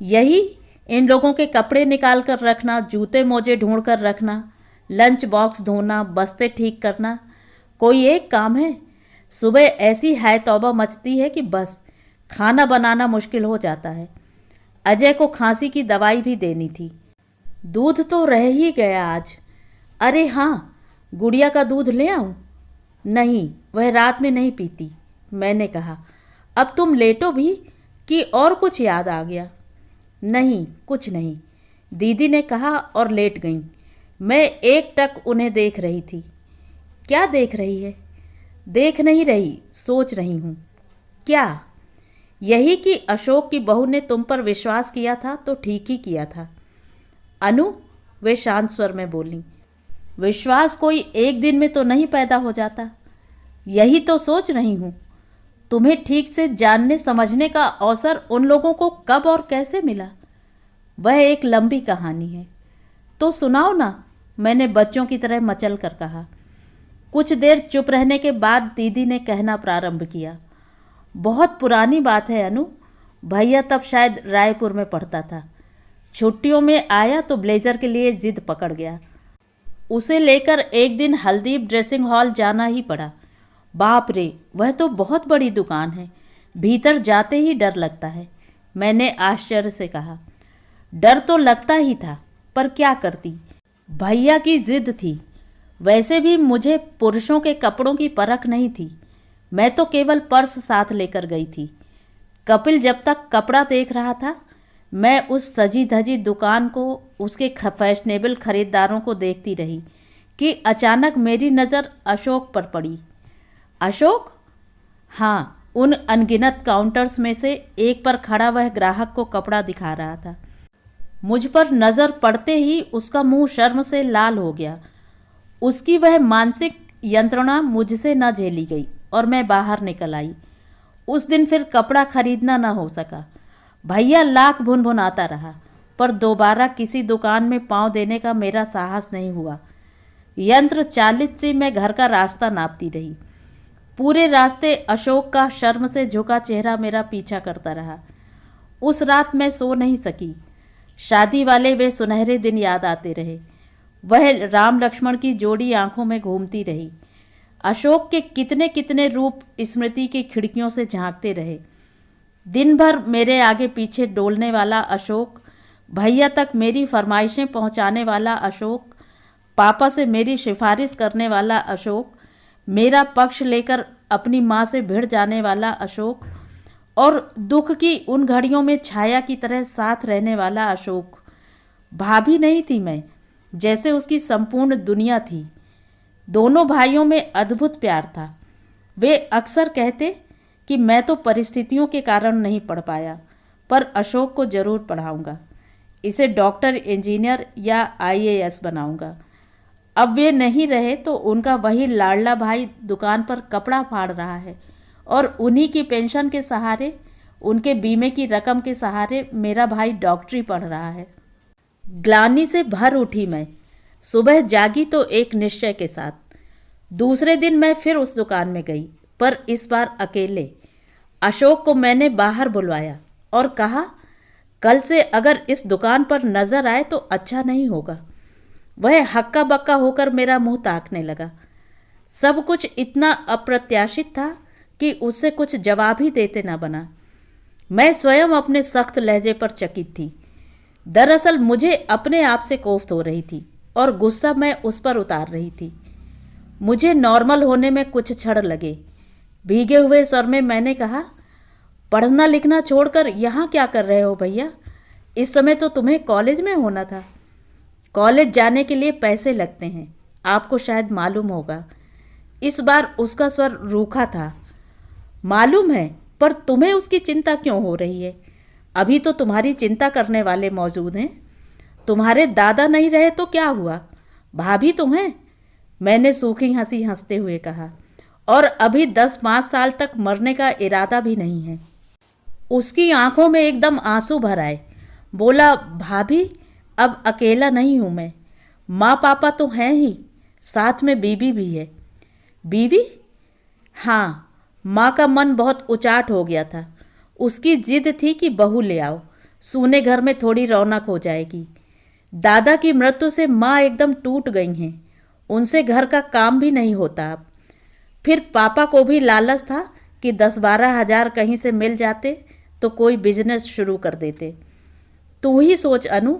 यही इन लोगों के कपड़े निकाल कर रखना, जूते मोजे ढूंढ कर रखना, लंच बॉक्स धोना, बस्ते ठीक करना। कोई एक काम है? सुबह ऐसी हाय तौबा मचती है कि बस खाना बनाना मुश्किल हो जाता है। अजय को खांसी की दवाई भी देनी थी। दूध तो रह ही गया आज। अरे हाँ, गुड़िया का दूध ले आऊं? नहीं, वह रात में नहीं पीती। मैंने कहा। अब तुम लेटो भी, कि और कुछ याद आ गया? नहीं, कुछ नहीं, दीदी ने कहा और लेट गईं। मैं एकटक उन्हें देख रही थी। क्या देख रही है? देख नहीं रही, सोच रही हूँ। क्या? यही कि अशोक की बहू ने तुम पर विश्वास किया था तो ठीक ही किया था। अनु, वे शांत स्वर में बोली, विश्वास कोई एक दिन में तो नहीं पैदा हो जाता। यही तो सोच रही हूँ। तुम्हें ठीक से जानने समझने का अवसर उन लोगों को कब और कैसे मिला, वह एक लंबी कहानी है। तो सुनाओ ना, मैंने बच्चों की तरह मचल कर कहा। कुछ देर चुप रहने के बाद दीदी ने कहना प्रारंभ किया। बहुत पुरानी बात है अनु। भैया तब शायद रायपुर में पढ़ता था। छुट्टियों में आया तो ब्लेजर के लिए जिद पकड़ गया। उसे लेकर एक दिन हल्दीप ड्रेसिंग हॉल जाना ही पड़ा। बाप रे, वह तो बहुत बड़ी दुकान है, भीतर जाते ही डर लगता है। मैंने आश्चर्य से कहा। डर तो लगता ही था, पर क्या करती, भैया की जिद थी। वैसे भी मुझे पुरुषों के कपड़ों की परख नहीं थी। मैं तो केवल पर्स साथ लेकर गई थी। कपिल जब तक कपड़ा देख रहा था, मैं उस सजी धजी दुकान को, उसके फैशनेबल खरीदारों को देखती रही कि अचानक मेरी नज़र अशोक पर पड़ी। अशोक? हाँ, उन अनगिनत काउंटर्स में से एक पर खड़ा वह ग्राहक को कपड़ा दिखा रहा था। मुझ पर नज़र पड़ते ही उसका मुंह शर्म से लाल हो गया। उसकी वह मानसिक यंत्रणा मुझसे न झेली गई और मैं बाहर निकल आई। उस दिन फिर कपड़ा खरीदना न हो सका। भैया लाख भुनभुनाता रहा, पर दोबारा किसी दुकान में पांव देने का मेरा साहस नहीं हुआ। यंत्र चालित से मैं घर का रास्ता नापती रही। पूरे रास्ते अशोक का शर्म से झुका चेहरा मेरा पीछा करता रहा। उस रात मैं सो नहीं सकी। शादी वाले वे सुनहरे दिन याद आते रहे। वह राम लक्ष्मण की जोड़ी आंखों में घूमती रही। अशोक के कितने कितने रूप स्मृति की खिड़कियों से झांकते रहे। दिन भर मेरे आगे पीछे डोलने वाला अशोक, भैया तक मेरी फरमाइशें पहुंचाने वाला अशोक, पापा से मेरी सिफारिश करने वाला अशोक, मेरा पक्ष लेकर अपनी माँ से भिड़ जाने वाला अशोक, और दुख की उन घड़ियों में छाया की तरह साथ रहने वाला अशोक। भाभी नहीं थी मैं, जैसे उसकी संपूर्ण दुनिया थी। दोनों भाइयों में अद्भुत प्यार था। वे अक्सर कहते कि मैं तो परिस्थितियों के कारण नहीं पढ़ पाया, पर अशोक को जरूर पढ़ाऊंगा, इसे डॉक्टर, इंजीनियर या आईएएस बनाऊंगा। अब वे नहीं रहे तो उनका वही लाडला भाई दुकान पर कपड़ा फाड़ रहा है और उन्हीं की पेंशन के सहारे, उनके बीमे की रकम के सहारे मेरा भाई डॉक्टरी पढ़ रहा है। ग्लानि से भर उठी मैं। सुबह जागी तो एक निश्चय के साथ। दूसरे दिन मैं फिर उस दुकान में गई, पर इस बार अकेले। अशोक को मैंने बाहर बुलवाया और कहा, कल से अगर इस दुकान पर नजर आए तो अच्छा नहीं होगा। वह हक्का बक्का होकर मेरा मुंह ताकने लगा। सब कुछ इतना अप्रत्याशित था कि उससे कुछ जवाब ही देते न बना। मैं स्वयं अपने सख्त लहजे पर चकित थी। दरअसल मुझे अपने आप से कोफ्त हो रही थी और गुस्सा मैं उस पर उतार रही थी। मुझे नॉर्मल होने में कुछ क्षण लगे। भीगे हुए स्वर में मैंने कहा, पढ़ना लिखना छोड़कर यहाँ क्या कर रहे हो भैया? इस समय तो तुम्हें कॉलेज में होना था। कॉलेज जाने के लिए पैसे लगते हैं, आपको शायद मालूम होगा। इस बार उसका स्वर रूखा था। मालूम है, पर तुम्हें उसकी चिंता क्यों हो रही है? अभी तो तुम्हारी चिंता करने वाले मौजूद हैं। तुम्हारे दादा नहीं रहे तो क्या हुआ? भाभी तुम्हें, मैंने सूखी हंसी हंसते हुए कहा, और अभी 10-5 साल तक मरने का इरादा भी नहीं है। उसकी आंखों में एकदम आंसू भर आए। बोला, भाभी अब अकेला नहीं हूँ मैं, माँ पापा तो हैं ही, साथ में बीबी भी है। बीवी? हाँ, माँ का मन बहुत उचाट हो गया था। उसकी जिद थी कि बहू ले आओ, सूने घर में थोड़ी रौनक हो जाएगी। दादा की मृत्यु से माँ एकदम टूट गई हैं, उनसे घर का काम भी नहीं होता अब। फिर पापा को भी लालच था कि 10-12 हज़ार कहीं से मिल जाते तो कोई बिजनेस शुरू कर देते। तू ही सोच अनु,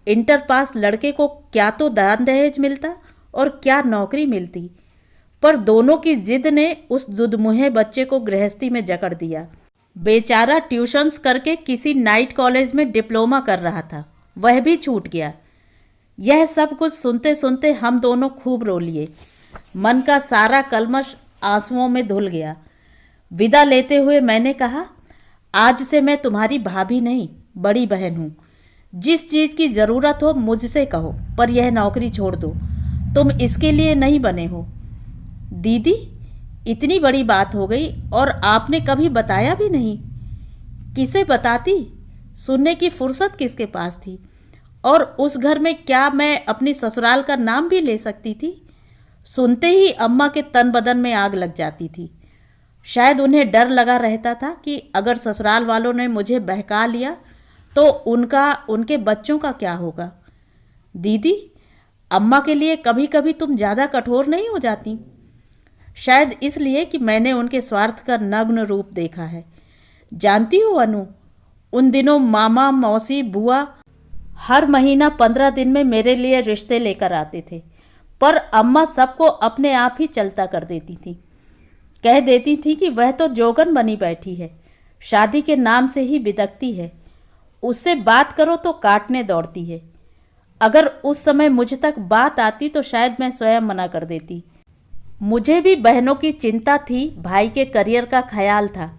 इंटर पास लड़के को क्या तो दान दहेज मिलता और क्या नौकरी मिलती, पर दोनों की जिद ने उस दुधमुहे बच्चे को गृहस्थी में जकड़ दिया। बेचारा ट्यूशन्स करके किसी नाइट कॉलेज में डिप्लोमा कर रहा था, वह भी छूट गया। यह सब कुछ सुनते सुनते हम दोनों खूब रो लिए। मन का सारा कलमश आंसुओं में धुल गया। विदा लेते हुए मैंने कहा, आज से मैं तुम्हारी भाभी नहीं, बड़ी बहन हूँ। जिस चीज़ की ज़रूरत हो मुझसे कहो, पर यह नौकरी छोड़ दो, तुम इसके लिए नहीं बने हो। दीदी, इतनी बड़ी बात हो गई और आपने कभी बताया भी नहीं। किसे बताती? सुनने की फुर्सत किसके पास थी? और उस घर में क्या मैं अपनी ससुराल का नाम भी ले सकती थी? सुनते ही अम्मा के तन बदन में आग लग जाती थी। शायद उन्हें डर लगा रहता था कि अगर ससुराल वालों ने मुझे बहका लिया तो उनके बच्चों का क्या होगा। दीदी, अम्मा के लिए कभी कभी तुम ज़्यादा कठोर नहीं हो जाती? शायद इसलिए कि मैंने उनके स्वार्थ का नग्न रूप देखा है। जानती हो अनु, उन दिनों मामा, मौसी, बुआ हर महीना 15 दिन में मेरे लिए रिश्ते लेकर आते थे, पर अम्मा सबको अपने आप ही चलता कर देती थी। कह देती थी कि वह तो जोगन बनी बैठी है, शादी के नाम से ही बिदकती है, उससे बात करो तो काटने दौड़ती है। अगर उस समय मुझ तक बात आती तो शायद मैं स्वयं मना कर देती। मुझे भी बहनों की चिंता थी, भाई के करियर का ख्याल था,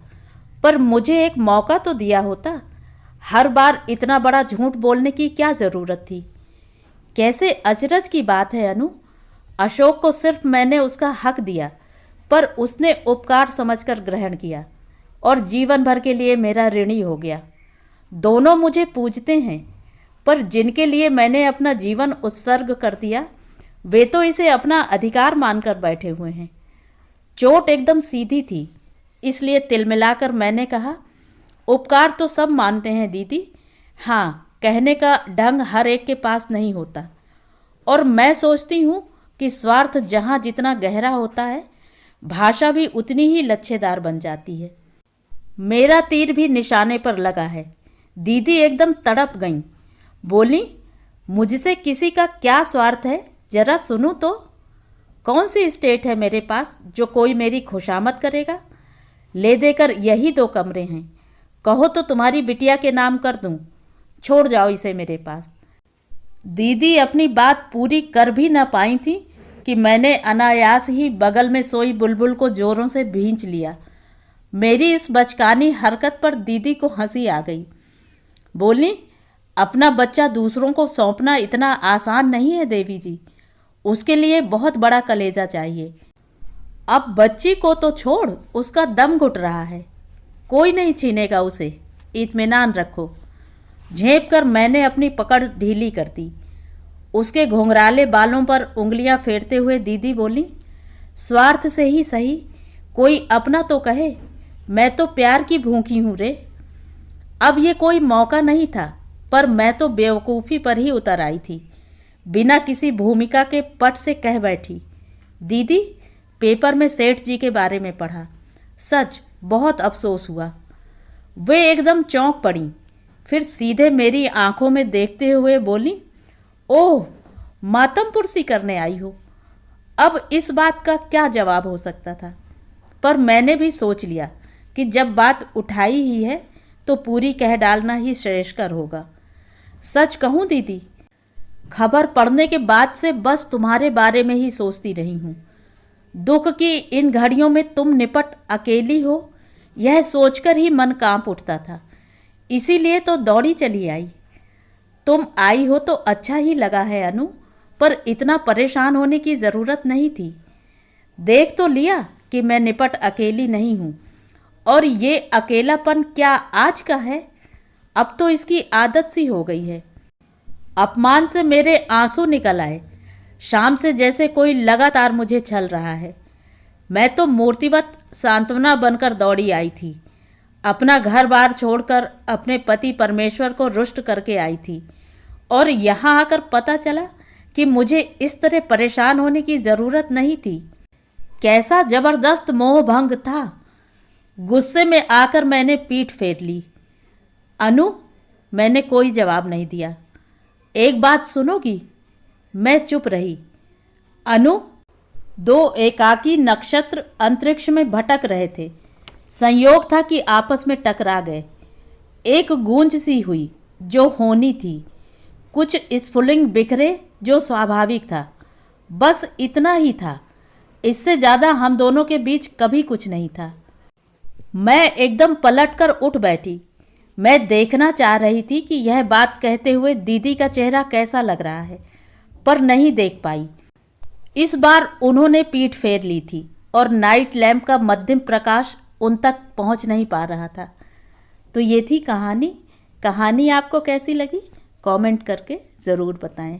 पर मुझे एक मौका तो दिया होता। हर बार इतना बड़ा झूठ बोलने की क्या ज़रूरत थी? कैसे अचरज की बात है अनु, अशोक को सिर्फ मैंने उसका हक दिया, पर उसने उपकार समझकर ग्रहण किया और जीवन भर के लिए मेरा ऋणी हो गया। दोनों मुझे पूजते हैं, पर जिनके लिए मैंने अपना जीवन उत्सर्ग कर दिया वे तो इसे अपना अधिकार मानकर बैठे हुए हैं। चोट एकदम सीधी थी, इसलिए तिलमिलाकर मैंने कहा, उपकार तो सब मानते हैं दीदी, हाँ कहने का ढंग हर एक के पास नहीं होता। और मैं सोचती हूँ कि स्वार्थ जहाँ जितना गहरा होता है, भाषा भी उतनी ही लच्छेदार बन जाती है। मेरा तीर भी निशाने पर लगा है। दीदी एकदम तड़प गईं। बोली, मुझसे किसी का क्या स्वार्थ है, जरा सुनूं तो। कौन सी स्टेट है मेरे पास जो कोई मेरी खुशामद करेगा? ले देकर यही 2 कमरे हैं, कहो तो तुम्हारी बिटिया के नाम कर दूं। छोड़ जाओ इसे मेरे पास। दीदी अपनी बात पूरी कर भी न पाई थी कि मैंने अनायास ही बगल में सोई बुलबुल को जोरों से भींच लिया। मेरी इस बचकानी हरकत पर दीदी को हंसी आ गई। बोली, अपना बच्चा दूसरों को सौंपना इतना आसान नहीं है देवी जी, उसके लिए बहुत बड़ा कलेजा चाहिए। अब बच्ची को तो छोड़, उसका दम घुट रहा है, कोई नहीं छीनेगा उसे, इत्मीनान रखो। झेप कर मैंने अपनी पकड़ ढीली कर दी। उसके घुंघराले बालों पर उंगलियां फेरते हुए दीदी बोली, स्वार्थ से ही सही कोई अपना तो कहे, मैं तो प्यार की भूखी हूँ रे। अब ये कोई मौका नहीं था, पर मैं तो बेवकूफ़ी पर ही उतर आई थी। बिना किसी भूमिका के पट से कह बैठी, दीदी पेपर में सेठ जी के बारे में पढ़ा, सच बहुत अफसोस हुआ। वे एकदम चौंक पड़ी, फिर सीधे मेरी आंखों में देखते हुए बोली, ओह मातम पुरसी करने आई हो। अब इस बात का क्या जवाब हो सकता था, पर मैंने भी सोच लिया कि जब बात उठाई ही है तो पूरी कह डालना ही श्रेयस्कर होगा। सच कहूँ दीदी, खबर पढ़ने के बाद से बस तुम्हारे बारे में ही सोचती रही हूँ। दुख की इन घड़ियों में तुम निपट अकेली हो, यह सोचकर ही मन कांप उठता था, इसीलिए तो दौड़ी चली आई। तुम आई हो तो अच्छा ही लगा है अनु, पर इतना परेशान होने की ज़रूरत नहीं थी। देख तो लिया कि मैं निपट अकेली नहीं हूँ, और ये अकेलापन क्या आज का है, अब तो इसकी आदत सी हो गई है। अपमान से मेरे आंसू निकल आए। शाम से जैसे कोई लगातार मुझे छल रहा है। मैं तो मूर्तिवत सांत्वना बनकर दौड़ी आई थी। अपना घर बार छोड़कर अपने पति परमेश्वर को रुष्ट करके आई थी, और यहाँ आकर पता चला कि मुझे इस तरह परेशान होने की ज़रूरत नहीं थी। कैसा ज़बरदस्त मोह भंग था। गुस्से में आकर मैंने पीठ फेर ली। अनु, मैंने कोई जवाब नहीं दिया। एक बात सुनोगी? मैं चुप रही। अनु, 2 एकाकी नक्षत्र अंतरिक्ष में भटक रहे थे। संयोग था कि आपस में टकरा गए। एक गूंज सी हुई जो होनी थी, कुछ स्फुलिंग बिखरे जो स्वाभाविक था। बस इतना ही था, इससे ज़्यादा हम दोनों के बीच कभी कुछ नहीं था। मैं एकदम पलटकर उठ बैठी। मैं देखना चाह रही थी कि यह बात कहते हुए दीदी का चेहरा कैसा लग रहा है, पर नहीं देख पाई। इस बार उन्होंने पीठ फेर ली थी और नाइट लैंप का मध्यम प्रकाश उन तक पहुंच नहीं पा रहा था। तो ये थी कहानी। कहानी आपको कैसी लगी कमेंट करके ज़रूर बताएं।